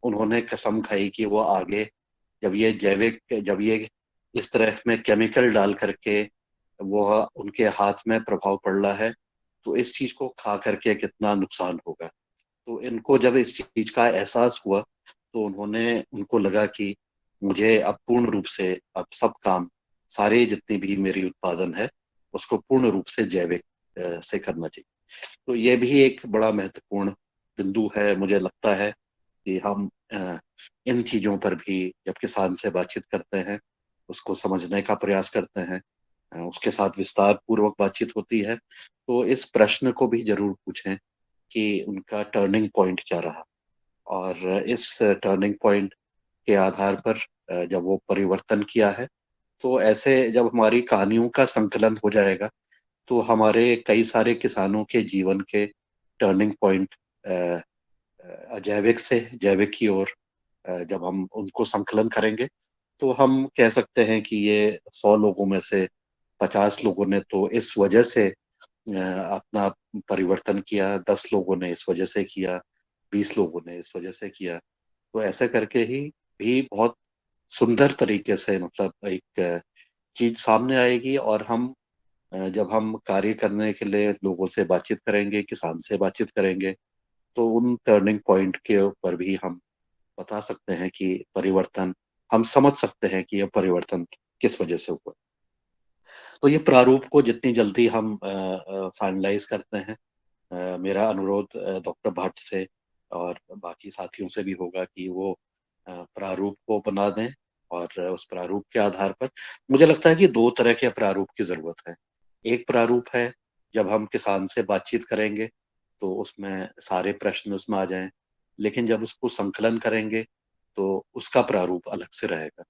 उन्होंने कसम खाई कि वो आगे जब ये इस तरह में केमिकल डाल करके वो उनके हाथ में प्रभाव पड़ रहा है, तो इस चीज को खा करके कितना नुकसान होगा। तो इनको जब इस चीज का एहसास हुआ तो उनको लगा कि मुझे अब पूर्ण रूप से अब सब काम, सारे जितनी भी मेरी उत्पादन है उसको पूर्ण रूप से जैविक से करना चाहिए। तो ये भी एक बड़ा महत्वपूर्ण बिंदु है। मुझे लगता है कि हम इन चीजों पर भी जब किसान से बातचीत करते हैं, उसको समझने का प्रयास करते हैं, उसके साथ विस्तार पूर्वक बातचीत होती है, तो इस प्रश्न को भी जरूर पूछें कि उनका टर्निंग पॉइंट क्या रहा। और इस टर्निंग पॉइंट के आधार पर जब वो परिवर्तन किया है, तो ऐसे जब हमारी कहानियों का संकलन हो जाएगा तो हमारे कई सारे किसानों के जीवन के टर्निंग पॉइंट अजैविक से जैविक की ओर जब हम उनको संकलन करेंगे तो हम कह सकते हैं कि ये 100 लोगों में से 50 लोगों ने तो इस वजह से अपना परिवर्तन किया, 10 लोगों ने इस वजह से किया, 20 लोगों ने इस वजह से किया। तो ऐसे करके ही भी बहुत सुंदर तरीके से मतलब एक चीज सामने आएगी। और हम जब हम कार्य करने के लिए लोगों से बातचीत करेंगे, किसान से बातचीत करेंगे, तो उन टर्निंग पॉइंट के ऊपर भी हम बता सकते हैं कि परिवर्तन, हम समझ सकते हैं कि यह परिवर्तन किस वजह से हुआ। तो ये प्रारूप को जितनी जल्दी हम फाइनलाइज करते हैं, मेरा अनुरोध डॉक्टर भट्ट से और बाकी साथियों से भी होगा कि वो प्रारूप को बना दें। और उस प्रारूप के आधार पर मुझे लगता है कि दो तरह के प्रारूप की जरूरत है। एक प्रारूप है जब हम किसान से बातचीत करेंगे तो उसमें सारे प्रश्न उसमें आ जाएं, लेकिन जब उसको संकलन करेंगे तो उसका प्रारूप अलग से रहेगा।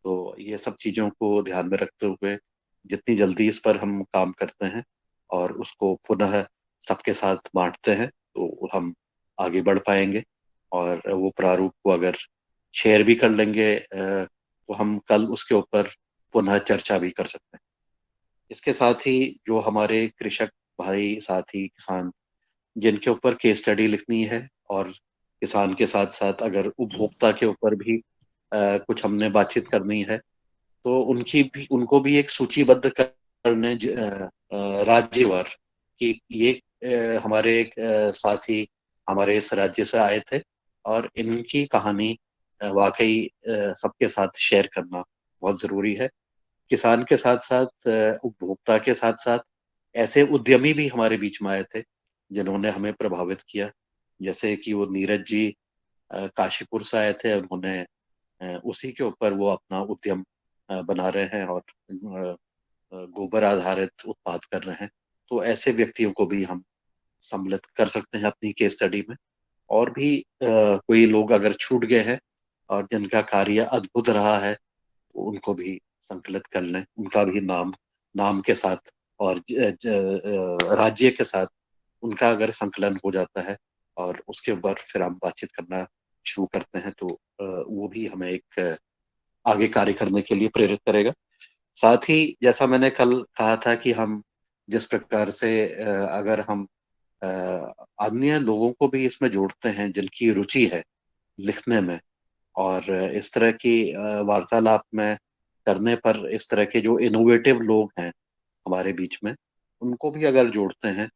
तो ये सब चीजों को ध्यान में रखते हुए जितनी जल्दी इस पर हम काम करते हैं और उसको पुनः सबके साथ बांटते हैं तो हम आगे बढ़ पाएंगे। और वो प्रारूप को अगर शेयर भी कर लेंगे तो हम कल उसके ऊपर पुनः चर्चा भी कर सकते हैं। इसके साथ ही जो हमारे कृषक भाई साथी किसान जिनके ऊपर केस स्टडी लिखनी है, और किसान के साथ साथ अगर उपभोक्ता के ऊपर भी कुछ हमने बातचीत करनी है, तो उनको भी एक सूचीबद्ध करने राज्यवार कि ये हमारे एक साथी हमारे इस राज्य से आए थे और इनकी कहानी वाकई सबके साथ शेयर करना बहुत जरूरी है। किसान के साथ साथ उपभोक्ता के साथ साथ ऐसे उद्यमी भी हमारे बीच में आए थे जिन्होंने हमें प्रभावित किया। जैसे कि वो नीरज जी काशीपुर से आए थे, उन्होंने उसी के ऊपर वो अपना उद्यम बना रहे हैं और गोबर आधारित उत्पाद कर रहे हैं। तो ऐसे व्यक्तियों को भी हम सम्मिलित कर सकते हैं अपनी केस स्टडी में। और भी कोई लोग अगर छूट गए हैं और जिनका कार्य अद्भुत रहा है, उनको भी संकलित कर लें, उनका भी नाम के साथ और राज्य के साथ उनका अगर संकलन हो जाता है और उसके ऊपर फिर हम बातचीत करना शुरू करते हैं तो वो भी हमें एक आगे कार्य करने के लिए प्रेरित करेगा। साथ ही जैसा मैंने कल कहा था कि हम जिस प्रकार से अगर हम अ, अन्य लोगों को भी इसमें जोड़ते हैं जिनकी रुचि है लिखने में, और इस तरह की वार्तालाप में करने पर इस तरह के जो इनोवेटिव लोग हैं हमारे बीच में, उनको भी अगर जोड़ते हैं,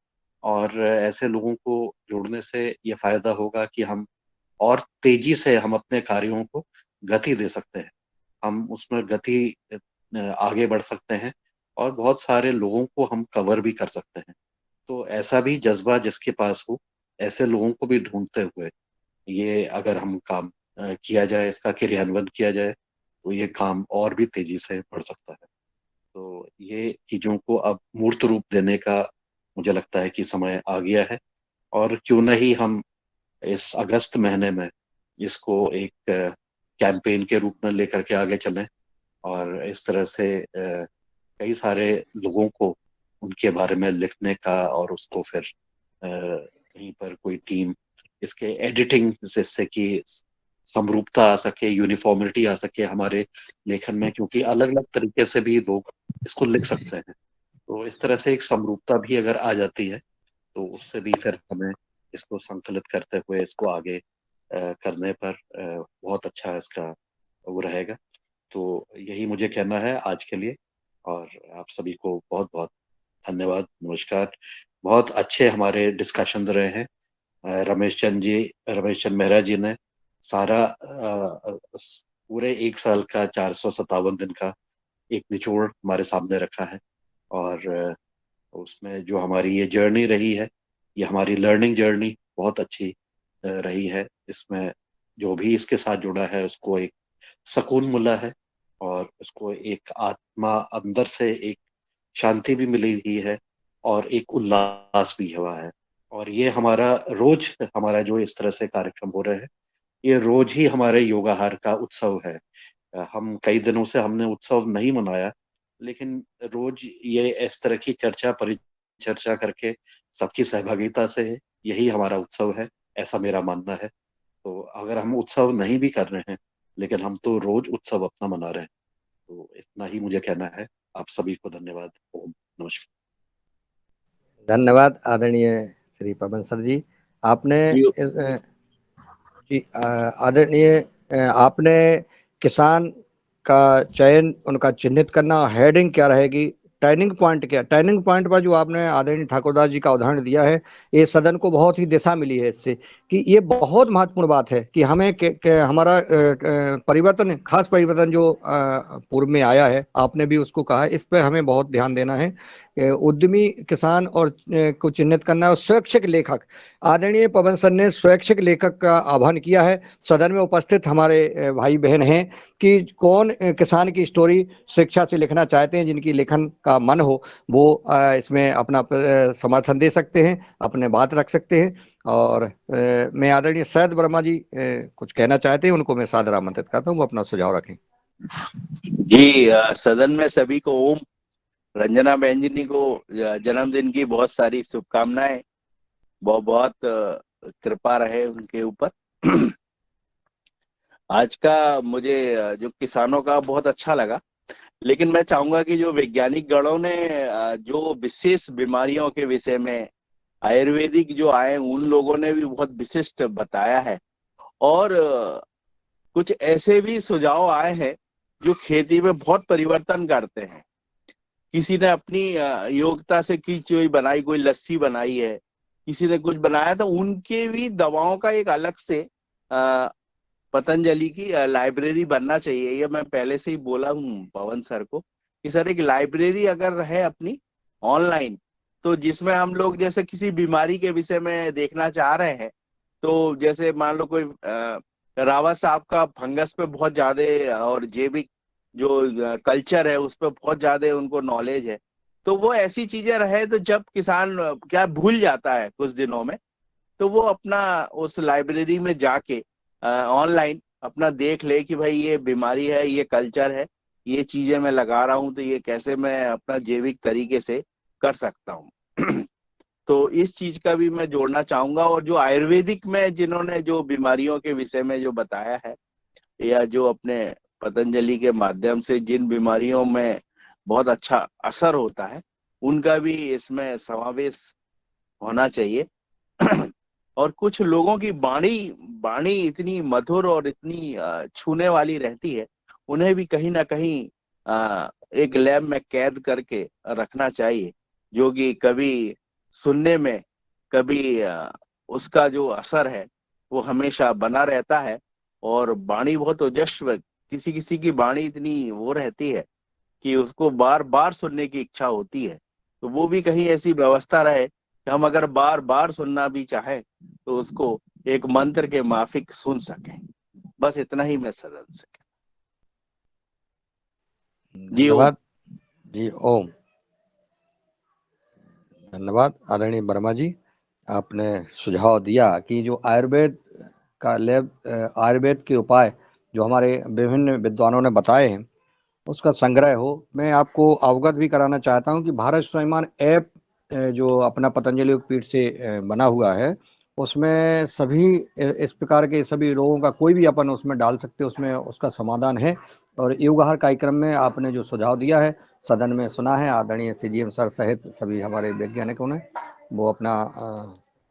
और ऐसे लोगों को जोड़ने से ये फायदा होगा कि हम और तेजी से हम अपने कार्यों को गति दे सकते हैं, हम उसमें गति आगे बढ़ सकते हैं और बहुत सारे लोगों को हम कवर भी कर सकते हैं। तो ऐसा भी जज्बा जिसके पास हो, ऐसे लोगों को भी ढूंढते हुए ये अगर हम काम किया जाए, इसका क्रियान्वयन किया जाए, तो ये काम और भी तेजी से बढ़ सकता है। तो ये चीजों को अब मूर्त रूप देने का मुझे लगता है कि समय आ गया है। और क्यों नहीं हम इस अगस्त महीने में इसको एक कैंपेन के रूप में लेकर के आगे चलें और इस तरह से कई सारे लोगों को उनके बारे में लिखने का, और उसको फिर कहीं पर कोई टीम इसके एडिटिंग जिससे कि समरूपता आ सके, यूनिफॉर्मिटी आ सके हमारे लेखन में, क्योंकि अलग अलग तरीके से भी लोग इसको लिख सकते हैं। तो इस तरह से एक समरूपता भी अगर आ जाती है तो उससे भी फिर हमें इसको संकलित करते हुए इसको आगे करने पर बहुत अच्छा इसका वो रहेगा। तो यही मुझे कहना है आज के लिए, और आप सभी को बहुत बहुत धन्यवाद, नमस्कार। बहुत अच्छे हमारे डिस्कशन रहे हैं। रमेश चंद मेहरा जी ने सारा पूरे एक साल का 457 दिन का एक निचोड़ हमारे सामने रखा है। और उसमें जो हमारी ये जर्नी रही है, ये हमारी लर्निंग जर्नी बहुत अच्छी रही है। इसमें जो भी इसके साथ जुड़ा है उसको एक सुकून मिला है, और उसको एक आत्मा अंदर से एक शांति भी मिली हुई है, और एक उल्लास भी हुआ है। और ये हमारा जो इस तरह से कार्यक्रम हो रहे हैं, ये रोज ही हमारे योगाहार का उत्सव है। हम कई दिनों से हमने उत्सव नहीं मनाया, लेकिन रोज ये इस तरह की चर्चा परिचर्चा करके सबकी सहभागिता से यही हमारा उत्सव है, ऐसा मेरा मानना है। तो अगर हम उत्सव नहीं भी कर रहे हैं, लेकिन हम तो रोज उत्सव अपना मना रहे हैं। तो इतना ही मुझे कहना है। आप सभी को धन्यवाद। ओम नमस्कार। धन्यवाद आदरणीय श्री पवन सर जी। आपने जी जी आदरणीय आपने किसान का चयन, उनका चिन्हित करना, हेडिंग क्या रहेगी, टर्निंग पॉइंट क्या, टर्निंग पॉइंट पर जो आपने आदरणीय ठाकुरदास जी का उदाहरण दिया है, ये सदन को बहुत ही दिशा मिली है इससे, कि ये बहुत महत्वपूर्ण बात है कि हमें हमारा परिवर्तन, खास परिवर्तन जो पूर्व में आया है, आपने भी उसको कहा है, इस पर हमें बहुत ध्यान देना है। उद्यमी किसान और को चिन्हित करना, और स्वैच्छिक लेखक, आदरणीय पवन सर ने स्वैच्छिक लेखक का आह्वान किया है। सदन में उपस्थित हमारे भाई बहन हैं कि कौन किसान की स्टोरी स्वेच्छा से लिखना चाहते हैं, जिनकी लेखन का मन हो, वो इसमें अपना समर्थन दे सकते हैं, अपने बात रख सकते हैं। और मैं आदरणीय सैयद वर्मा जी कुछ कहना चाहते हैं, उनको मैं सादर आमंत्रित करता हूँ, वो अपना सुझाव रखें। जी, सदन में सभी को ओम। रंजना बहन जी को जन्मदिन की बहुत सारी शुभकामनाएं। बहुत बहुत कृपा रहे उनके ऊपर। आज का मुझे जो किसानों का बहुत अच्छा लगा, लेकिन मैं चाहूंगा कि जो वैज्ञानिक गणों ने जो विशेष बीमारियों के विषय में आयुर्वेदिक जो आए, उन लोगों ने भी बहुत विशिष्ट बताया है। और कुछ ऐसे भी सुझाव आए हैं जो खेती में बहुत परिवर्तन करते हैं। किसी ने अपनी योग्यता से की कोई बनाई, कोई लस्सी बनाई है, किसी ने कुछ बनाया, तो उनके भी दवाओं का एक अलग से पतंजलि की लाइब्रेरी बनना चाहिए। ये मैं पहले से ही बोला हूँ पवन सर को कि सर एक लाइब्रेरी अगर है अपनी ऑनलाइन, तो जिसमें हम लोग जैसे किसी बीमारी के विषय में देखना चाह रहे हैं, तो जैसे मान लो कोई रावत साहब का फंगस पे बहुत ज्यादा और जैविक जो कल्चर है उस पर बहुत ज्यादा उनको नॉलेज है, तो वो ऐसी चीजें रहे तो जब किसान क्या भूल जाता है कुछ दिनों में, तो वो अपना उस लाइब्रेरी में जाके ऑनलाइन अपना देख ले कि भाई ये बीमारी है, ये कल्चर है, ये चीजें मैं लगा रहा हूँ, तो ये कैसे मैं अपना जैविक तरीके से कर सकता हूँ। तो इस चीज का भी मैं जोड़ना चाहूंगा। और जो आयुर्वेदिक में जिन्होंने जो बीमारियों के विषय में जो बताया है, या जो अपने पतंजलि के माध्यम से जिन बीमारियों में बहुत अच्छा असर होता है, उनका भी इसमें समावेश होना चाहिए। और कुछ लोगों की वाणी वाणी इतनी मधुर और इतनी छूने वाली रहती है, उन्हें भी कहीं ना कहीं एक लैब में कैद करके रखना चाहिए, जो कि कभी सुनने में, कभी उसका जो असर है वो हमेशा बना रहता है। और वाणी बहुत ओजस्व, किसी किसी की वाणी इतनी वो रहती है कि उसको बार बार सुनने की इच्छा होती है। तो वो भी कहीं ऐसी व्यवस्था रहे कि हम अगर बार बार सुनना भी चाहे तो उसको एक मंत्र के माफिक सुन सके। बस इतना ही मैं सदन से जी ओम। धन्यवाद जी, ओम। धन्यवाद आदरणीय वर्मा जी। आपने सुझाव दिया कि जो आयुर्वेद का लैब, आयुर्वेद के उपाय जो हमारे विभिन्न विद्वानों ने बताए हैं, उसका संग्रह हो। मैं आपको अवगत भी कराना चाहता हूं कि भारत स्वाभिमान ऐप जो अपना पतंजलि योगपीठ से बना हुआ है, उसमें सभी इस प्रकार के सभी रोगों का कोई भी अपन उसमें डाल सकते, उसमें उसका समाधान है। और योगाहार कार्यक्रम में आपने जो सुझाव दिया है, सदन में सुना है, आदरणीय CGM सर सहित सभी हमारे वैज्ञानिकों ने वो अपना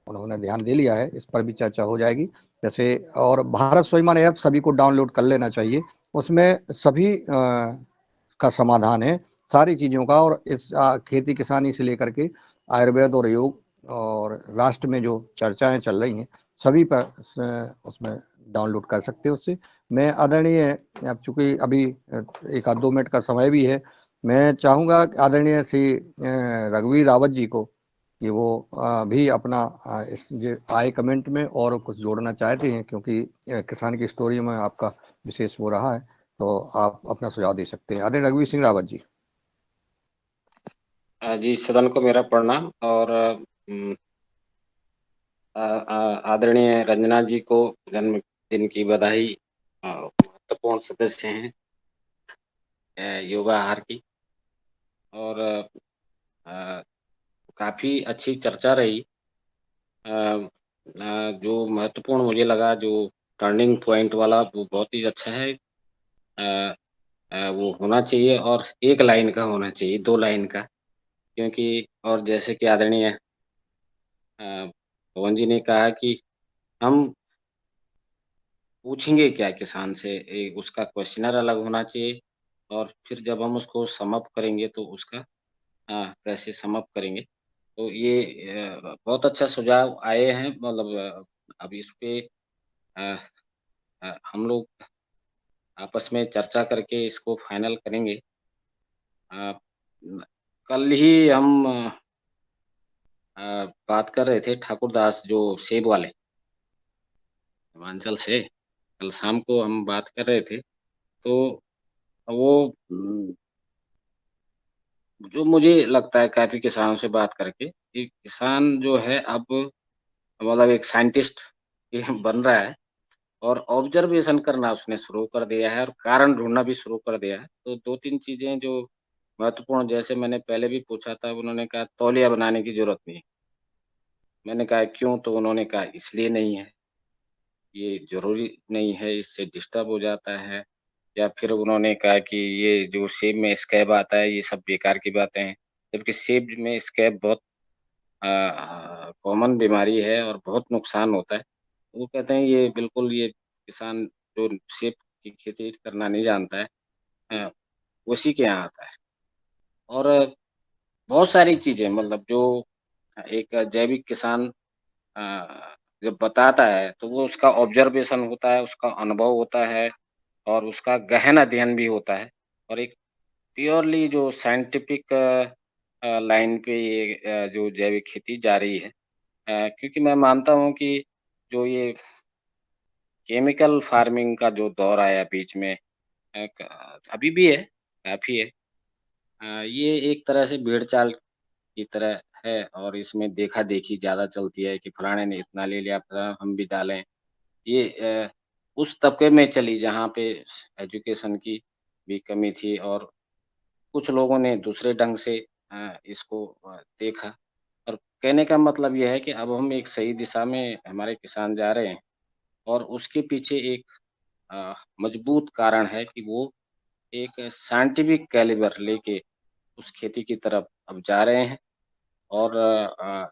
उन्होंने ध्यान दे लिया है, इस पर भी चर्चा हो जाएगी। जैसे और भारत स्वाभिमान ऐप सभी को डाउनलोड कर लेना चाहिए, उसमें सभी का समाधान है सारी चीज़ों का। और इस खेती किसानी से लेकर के आयुर्वेद और योग और राष्ट्र में जो चर्चाएं चल रही हैं, सभी पर उसमें डाउनलोड कर सकते हो उससे। मैं आदरणीय, अब चूँकि अभी 1-2 मिनट का समय भी है, मैं चाहूँगा आदरणीय श्री रघुवीर रावत जी को कि वो भी अपना इस जो आए कमेंट में और कुछ जोड़ना चाहते हैं, क्योंकि किसान की स्टोरी में आपका विशेष वो रहा है, तो आप अपना सुझाव दे सकते हैं। आदरणीय रघुवीर सिंह रावत जी। जी, सदन को मेरा प्रणाम। और आदरणीय रंजना जी को जन्मदिन की बधाई। महत्वपूर्ण सदस्य हैं योगाहार की। और काफी अच्छी चर्चा रही। जो महत्वपूर्ण मुझे लगा, जो टर्निंग पॉइंट वाला वो बहुत ही अच्छा है। वो होना चाहिए और एक लाइन का होना चाहिए, 2 लाइन का, क्योंकि और जैसे कि आदरणीय पवन जी ने कहा कि हम पूछेंगे क्या किसान से, उसका क्वेश्चनर अलग होना चाहिए और फिर जब हम उसको सम अप करेंगे तो उसका कैसे सम अप करेंगे। तो ये बहुत अच्छा सुझाव आए हैं, मतलब अब इस पे अ हम लोग आपस में चर्चा करके इसको फाइनल करेंगे। अ, कल ही हम बात कर रहे थे ठाकुर दास जो सेब वाले हिमाचल से, कल शाम को हम बात कर रहे थे, तो वो जो मुझे लगता है काफ़ी किसानों से बात करके कि किसान जो है अब मतलब एक साइंटिस्ट ये बन रहा है और ऑब्जर्वेशन करना उसने शुरू कर दिया है और कारण ढूँढना भी शुरू कर दिया है। तो 2-3 चीज़ें जो महत्वपूर्ण, जैसे मैंने पहले भी पूछा था, उन्होंने कहा तौलिया बनाने की ज़रूरत नहीं है। मैंने कहा क्यों? तो उन्होंने कहा इसलिए नहीं है, ये ज़रूरी नहीं है, इससे डिस्टर्ब हो जाता है। या फिर उन्होंने कहा कि ये जो सेब में स्कैब आता है, ये सब बेकार की बातें हैं। जबकि सेब में स्कैब बहुत कॉमन बीमारी है और बहुत नुकसान होता है। वो कहते हैं ये बिल्कुल, ये किसान जो सेब की खेती करना नहीं जानता है, अ, उसी के यहाँ आता है। और बहुत सारी चीज़ें, मतलब जो एक जैविक किसान जब बताता है तो वो उसका ऑब्जर्वेशन होता है, उसका अनुभव होता है और उसका गहन अध्ययन भी होता है और एक प्योरली जो साइंटिफिक लाइन पे ये जो जैविक खेती जारी है। क्योंकि मैं मानता हूँ कि जो ये केमिकल फार्मिंग का जो दौर आया बीच में, अभी भी है, काफ़ी है। ये एक तरह से भेड़-चाल की तरह है और इसमें देखा-देखी ज़्यादा चलती है कि फलाने ने इतना ले लिया, फलाना हम भी डालें। ये उस तबके में चली जहाँ पे एजुकेशन की भी कमी थी और कुछ लोगों ने दूसरे ढंग से इसको देखा। और कहने का मतलब ये है कि अब हम एक सही दिशा में हमारे किसान जा रहे हैं और उसके पीछे एक मजबूत कारण है कि वो एक साइंटिफिक कैलिबर लेके उस खेती की तरफ अब जा रहे हैं। और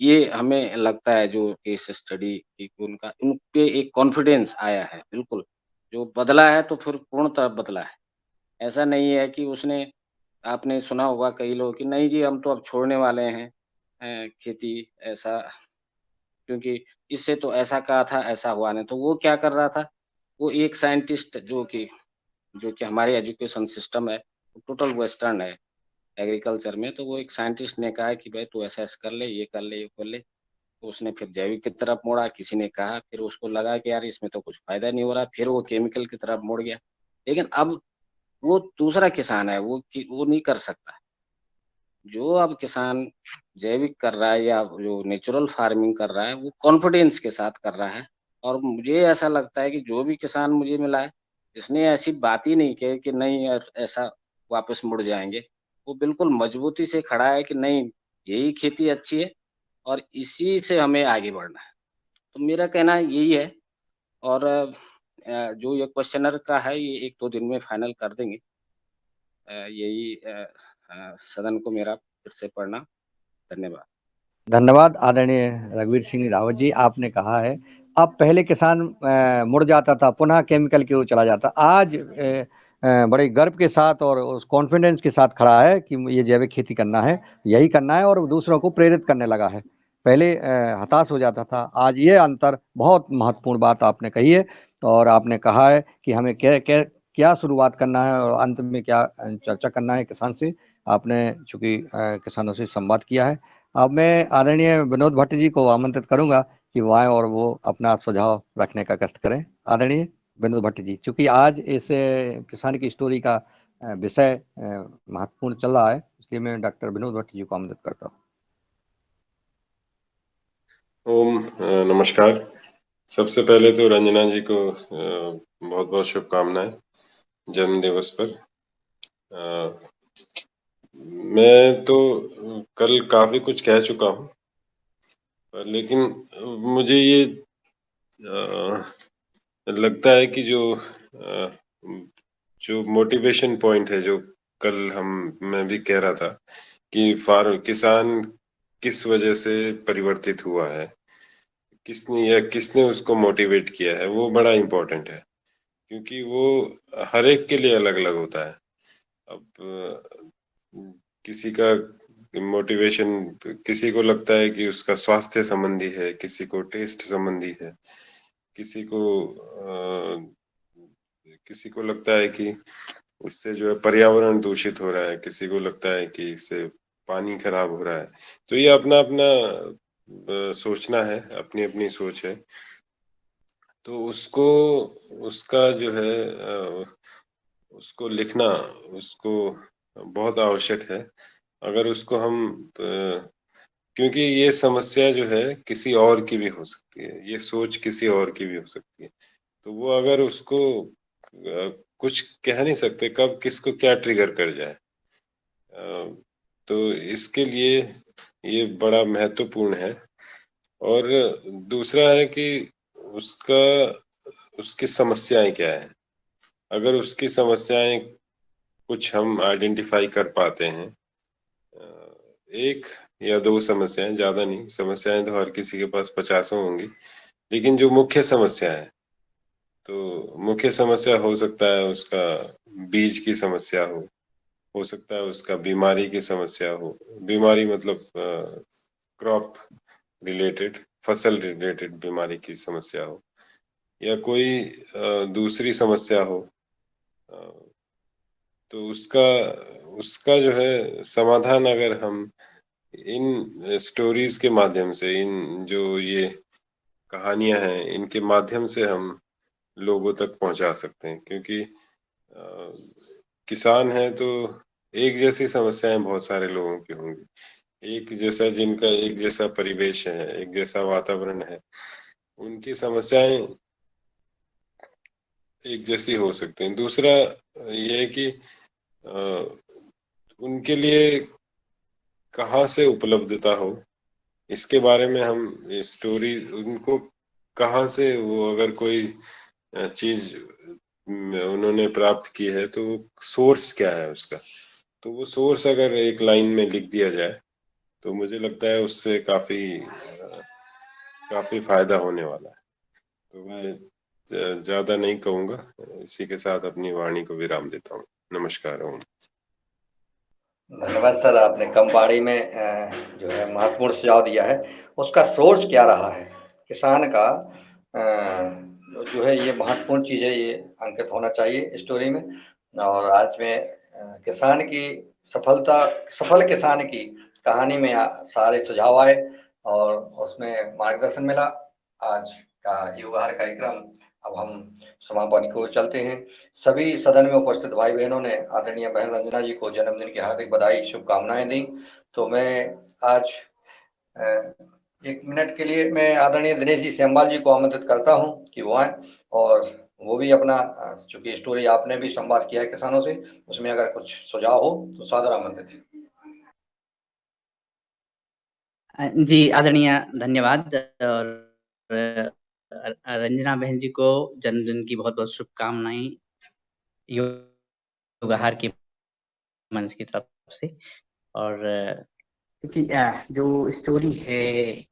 ये हमें लगता है जो केस स्टडी की उनका उन पे एक कॉन्फिडेंस आया है, बिल्कुल। जो बदला है तो फिर पूर्णतः बदला है। ऐसा नहीं है कि उसने, आपने सुना होगा कई लोग कि नहीं जी हम तो अब छोड़ने वाले हैं खेती, ऐसा, क्योंकि इससे तो ऐसा कहा था, ऐसा हुआ नहीं। तो वो क्या कर रहा था? वो एक साइंटिस्ट जो कि हमारे एजुकेशन सिस्टम है, टोटल वेस्टर्न है एग्रीकल्चर में, तो वो एक साइंटिस्ट ने कहा कि भाई तू ऐसा-ऐसा कर ले, ये कर ले, ये कर ले। तो उसने फिर जैविक की तरफ मोड़ा, किसी ने कहा, फिर उसको लगा कि यार इसमें तो कुछ फ़ायदा नहीं हो रहा, फिर वो केमिकल की तरफ मुड़ गया। लेकिन अब वो दूसरा किसान है, वो नहीं कर सकता। जो अब किसान जैविक कर रहा है या जो नेचुरल फार्मिंग कर रहा है, वो कॉन्फिडेंस के साथ कर रहा है। और मुझे ऐसा लगता है कि जो भी किसान मुझे मिला है, इसने ऐसी बात ही नहीं कही कि नहीं यार ऐसा वापस मुड़ जाएँगे। वो बिल्कुल मजबूती से खड़ा है कि नहीं, यही खेती अच्छी है और इसी से हमें आगे बढ़ना है। तो मेरा कहना यही है। और जो ये क्वेश्चनर का है, ये 1-2 दिन में फाइनल कर देंगे। यही सदन को मेरा फिर से प्रणाम। धन्यवाद। धन्यवाद आदरणीय रघुवीर सिंह रावत जी। आपने कहा है अब पहले किसान मुड़ जाता था, पुनः केमिकल की ओर चला जाता। आज बड़े गर्व के साथ और उस कॉन्फिडेंस के साथ खड़ा है कि ये जैविक खेती करना है, यही करना है और दूसरों को प्रेरित करने लगा है। पहले हताश हो जाता था, आज ये अंतर, बहुत महत्वपूर्ण बात आपने कही है। और आपने कहा है कि हमें क्या शुरुआत करना है और अंत में क्या चर्चा करना है किसान से। आपने चूँकि किसानों से संवाद किया है। अब मैं आदरणीय विनोद भट्ट जी को आमंत्रित करूंगा कि वो आएँ और वो अपना सुझाव रखने का कष्ट करें। आदरणीय विनोद भट्ट जी, चूँकि आज इस किसान की स्टोरी का विषय महत्वपूर्ण चल रहा है, इसलिए मैं डॉक्टर विनोद भट्ट जी को आमंत्रित करता हूँ। ओम नमस्कार। सबसे पहले तो रंजना जी को बहुत बहुत शुभकामनाएं जन्म दिवस पर। मैं तो कल काफी कुछ कह चुका हूँ, लेकिन मुझे ये लगता है कि जो मोटिवेशन पॉइंट है, जो कल मैं भी कह रहा था कि किसान किस वजह से परिवर्तित हुआ है, किसने उसको मोटिवेट किया है, वो बड़ा इम्पोर्टेंट है, क्योंकि वो हर एक के लिए अलग अलग होता है। अब किसी का मोटिवेशन, किसी को लगता है कि उसका स्वास्थ्य संबंधी है, किसी को टेस्ट संबंधी है, किसी को लगता है कि उससे जो है पर्यावरण दूषित हो रहा है, किसी को लगता है कि इससे पानी खराब हो रहा है। तो ये अपना अपना सोचना है, अपनी अपनी सोच है। तो उसका जो है उसको लिखना उसको बहुत आवश्यक है। अगर उसको क्योंकि ये समस्या जो है किसी और की भी हो सकती है, ये सोच किसी और की भी हो सकती है। तो वो अगर उसको कुछ कह नहीं सकते कब किसको क्या ट्रिगर कर जाए। तो इसके लिए ये बड़ा महत्वपूर्ण है। और दूसरा है कि उसकी समस्याएं क्या है। अगर उसकी समस्याएं कुछ हम आइडेंटिफाई कर पाते हैं, एक या दो समस्याएं, ज्यादा नहीं, समस्याएं तो हर किसी के पास 50 होंगी, लेकिन जो मुख्य समस्या है, तो मुख्य समस्या हो सकता है उसका बीज की समस्या हो सकता है उसका बीमारी की समस्या हो, बीमारी मतलब क्रॉप रिलेटेड, फसल रिलेटेड बीमारी की समस्या हो, या कोई दूसरी समस्या हो। तो उसका जो है समाधान अगर हम इन स्टोरीज के माध्यम से, इन जो ये कहानियां हैं, इनके माध्यम से हम लोगों तक पहुंचा सकते हैं। क्योंकि किसान है तो एक जैसी समस्याएं बहुत सारे लोगों की होंगी, जिनका एक जैसा परिवेश है, एक जैसा वातावरण है, उनकी समस्याएं एक जैसी हो सकती हैं। दूसरा ये है कि उनके लिए कहाँ से उपलब्धता हो, इसके बारे में हम स्टोरी उनको कहाँ से, वो अगर कोई चीज उन्होंने प्राप्त की है तो सोर्स क्या है उसका, तो वो सोर्स अगर एक लाइन में लिख दिया जाए तो मुझे लगता है उससे काफी फायदा होने वाला है। तो मैं ज्यादा नहीं कहूंगा, इसी के साथ अपनी वाणी को विराम देता हूँ। नमस्कार। ओम। धन्यवाद सर, आपने कम बाड़ी में जो है महत्वपूर्ण सुझाव दिया है। उसका सोर्स क्या रहा है किसान का, जो है ये महत्वपूर्ण चीज़ है, ये अंकित होना चाहिए स्टोरी में। और आज में किसान की सफल किसान की कहानी में सारे सुझाव आए और उसमें मार्गदर्शन मिला। आज का युगहार कार्यक्रम अब हम समापन की ओर चलते हैं। सभी सदन में उपस्थित भाई बहनों ने आदरणीय बहन रंजना जी को जन्मदिन की हार्दिक बधाई शुभकामनाएं दी। तो मैं आज 1 मिनट के लिए मैं आदरणीय दिनेश जी सेमवाल जी को आमंत्रित करता हूं कि वो आए और वो भी अपना, चूंकि स्टोरी आपने भी संवाद किया है किसानों से, उसमें अगर कुछ सुझाव हो तो सादर आमंत्रित है। जी आदरणीय धन्यवाद। और रंजना बहन जी को जन्मदिन की बहुत बहुत शुभकामनाएं युगहार के मंच की तरफ से। और क्योंकि जो स्टोरी है,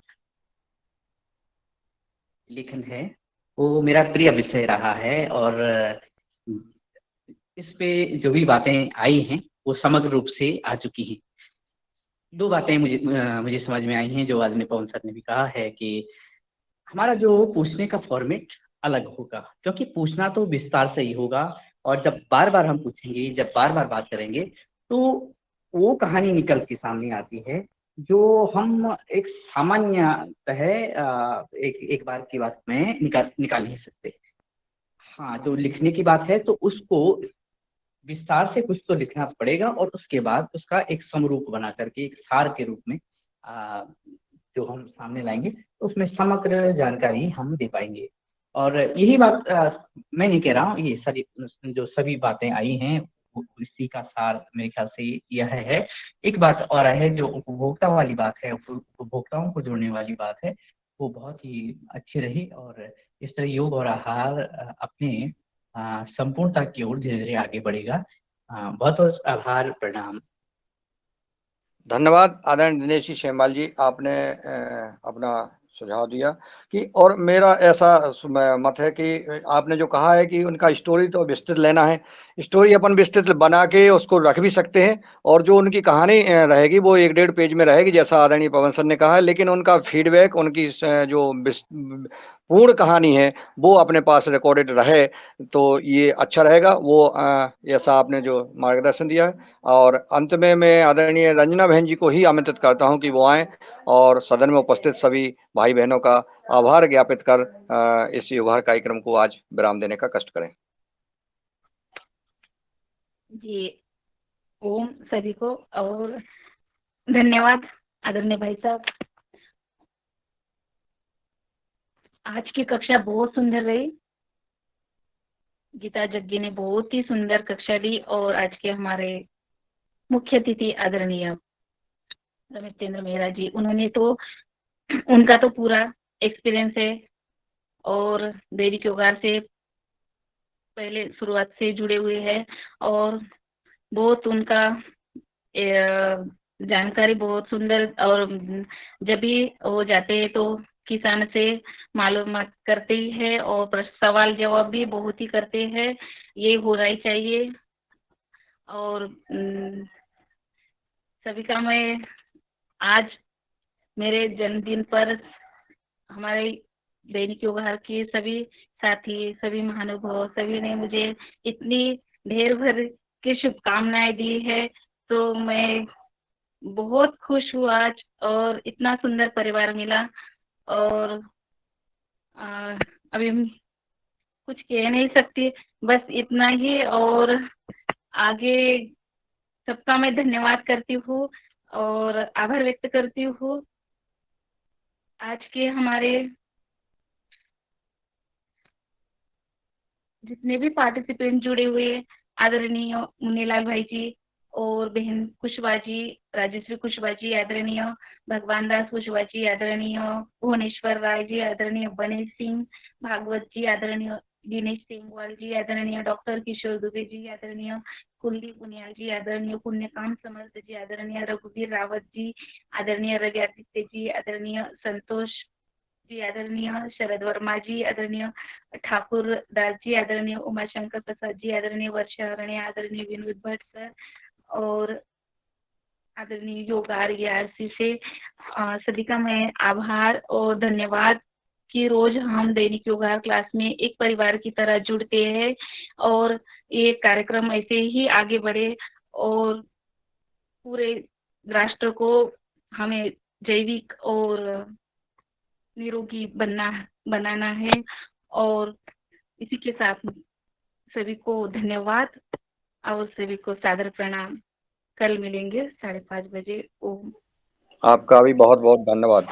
लेखन है, वो मेरा प्रिय विषय रहा है। और इस पे जो भी बातें आई हैं वो समग्र रूप से आ चुकी हैं। दो बातें मुझे समझ में आई हैं जो आदरणीय पवन सर ने भी कहा है कि हमारा जो पूछने का फॉर्मेट अलग होगा, क्योंकि पूछना तो विस्तार से ही होगा। और जब बार बार हम पूछेंगे, जब बार बार बात करेंगे, तो वो कहानी निकल के सामने आती है जो हम एक सामान्यतः एक बार की बात में निकाल नहीं सकते। हाँ, जो लिखने की बात है तो उसको विस्तार से कुछ तो लिखना पड़ेगा और उसके बाद उसका एक समरूप बना करके एक सार के रूप में जो हम सामने लाएंगे तो उसमें समग्र जानकारी हम दे पाएंगे। और यही बात मैं नहीं कह रहा हूँ, ये सारी जो सभी बातें आई हैं इसी का सार मेरे ख्याल से यह है। एक बात और है जो उपभोक्ता वाली बात है, उपभोक्ताओं को जोड़ने वाली बात है, वो बहुत ही अच्छी रही और इस तरह योग और आहार अपने संपूर्णता की ओर धीरे धीरे आगे बढ़ेगा। बहुत बहुत आभार, प्रणाम। धन्यवाद आदरणीय दिनेश जी शेमाल जी, आपने अपना सुझाव दिया कि, और मेरा ऐसा मत है कि आपने जो कहा है कि उनका स्टोरी तो विस्तृत लेना है, स्टोरी अपन विस्तृत बना के उसको रख भी सकते हैं, और जो उनकी कहानी रहेगी वो 1-1.5 पेज में रहेगी जैसा आदरणीय पवन सर ने कहा है, लेकिन उनका फीडबैक, उनकी जो पूर्ण कहानी है वो अपने पास रिकॉर्डेड रहे तो ये अच्छा रहेगा। वो ऐसा आपने जो मार्गदर्शन दिया है। और अंत में मैं आदरणीय रंजना बहन जी को ही आमंत्रित करता हूं कि वो आएं और सदन में उपस्थित सभी भाई बहनों का आभार ज्ञापित कर इस युगहर कार्यक्रम को आज विराम देने का कष्ट करें। जी, ओम सभी को और धन्यवाद आदरणीय भाई साहब। आज की कक्षा बहुत सुंदर रही। गीता जग्गी ने बहुत ही सुंदर कक्षा ली और आज के हमारे मुख्य अतिथि आदरणीय रमेश चंद्र मेहरा जी, उन्होंने तो उनका तो पूरा एक्सपीरियंस है और दैनिक योगार से पहले शुरुआत से जुड़े हुए हैं और बहुत उनका जानकारी बहुत सुंदर, और जब भी वो जाते हैं तो किसान से मालूमात करते ही है और सवाल जवाब भी बहुत ही करते हैं, ये होना ही चाहिए। और सभी का मैं आज मेरे जन्मदिन पर हमारे दैनिक योगहर के सभी साथी, सभी महानुभाव, सभी ने मुझे इतनी ढेर भर की शुभकामनाएं दी है, तो मैं बहुत खुश हूँ आज और इतना सुंदर परिवार मिला। और अभी कुछ कह नहीं सकती, बस इतना ही। और आगे सबका मैं धन्यवाद करती हूँ और आभार व्यक्त करती हूँ। आज के हमारे जितने भी पार्टिसिपेंट जुड़े हुए, आदरणीय मुन्नीलाल भाई जी और बहन कुशवाहा जी, राजेश्वरी कुशवाहा जी, आदरणीय भगवान दास कुशवाहा जी, आदरणीय भुवनेश्वर राय जी, आदरणीय बनेश सिंह भागवत जी, आदरणीय दिनेश सिंहवाल जी, आदरणीय डॉक्टर किशोर दुबे जी, आदरणीय कुलदीप उनियाल जी, आदरणीय पुण्यकाम समर्थ जी, आदरणीय रघुवीर रावत जी, आदरणीय रवि आदित्य जी, आदरणीय संतोष जी, आदरणीय शरद वर्मा जी, आदरणीय ठाकुर दास जी, आदरणीय उमाशंकर प्रसाद जी, आदरणीय वर्षा हरणे, आदरणीय विनोद भट्ट सर और आदरणीय योगार आरसी से सभी का मैं आभार और धन्यवाद कि रोज हम दैनिक योगार क्लास में एक परिवार की तरह जुड़ते हैं और ये कार्यक्रम ऐसे ही आगे बढ़े और पूरे राष्ट्र को हमें जैविक और निरोगी बनाना है। और इसी के साथ सभी को धन्यवाद और सभी को सादर प्रणाम। कल मिलेंगे 5:30 बजे। ओम। आपका भी बहुत बहुत धन्यवाद।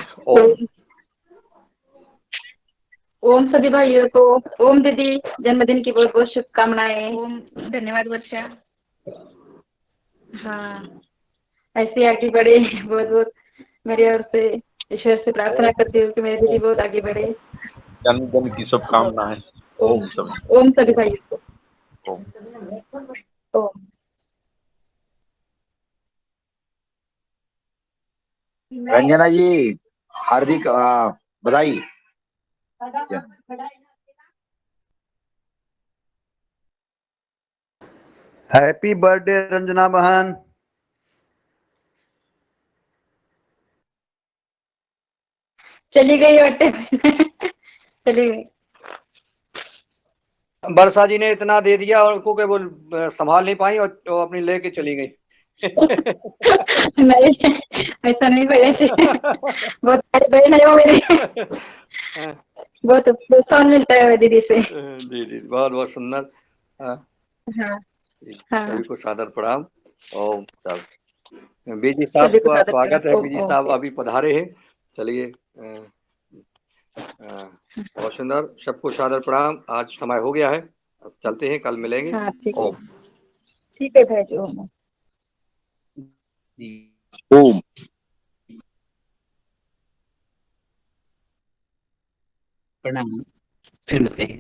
ओम सभी भाइयों को। ओम दीदी, जन्मदिन की बहुत बहुत शुभकामनाएं। ओम। धन्यवाद वर्षा। हाँ, ऐसे आगे बढ़े। बहुत बहुत मेरी ओर से ईश्वर से प्रार्थना करती हूँ कि मेरी दीदी बहुत आगे बढ़े। जन्मदिन की शुभकामनाएं। ओम सभी। ओम सभी भाइयों को। ओम। ओम। रंजना जी हार्दिक बधाई। हैप्पी बर्थडे रंजना बहन। चली गई बर्थडे चली गई। वर्षा जी ने इतना दे दिया और उनको वो संभाल नहीं पाई और वो अपनी लेके चली गई। नहीं, ऐसा नहीं भाई। बहुत बहन है वो मेरी। बहुत प्रोत्साहन मिलता है दीदी से। जी जी, बहुत बहुत सुंदर। हाँ सभी को सादर प्रणाम। और सब बीजी साहब का स्वागत है। बीजी साहब अभी पधारे हैं। चलिए, बहुत सुंदर, सबको सादर प्रणाम। आज समय हो गया है, चलते हैं, कल मिलेंगे। हाँ, ठीक है। ओम। ठीक है भाई जी। ओम। ओम। प्रणाम फिर मिलते हैं।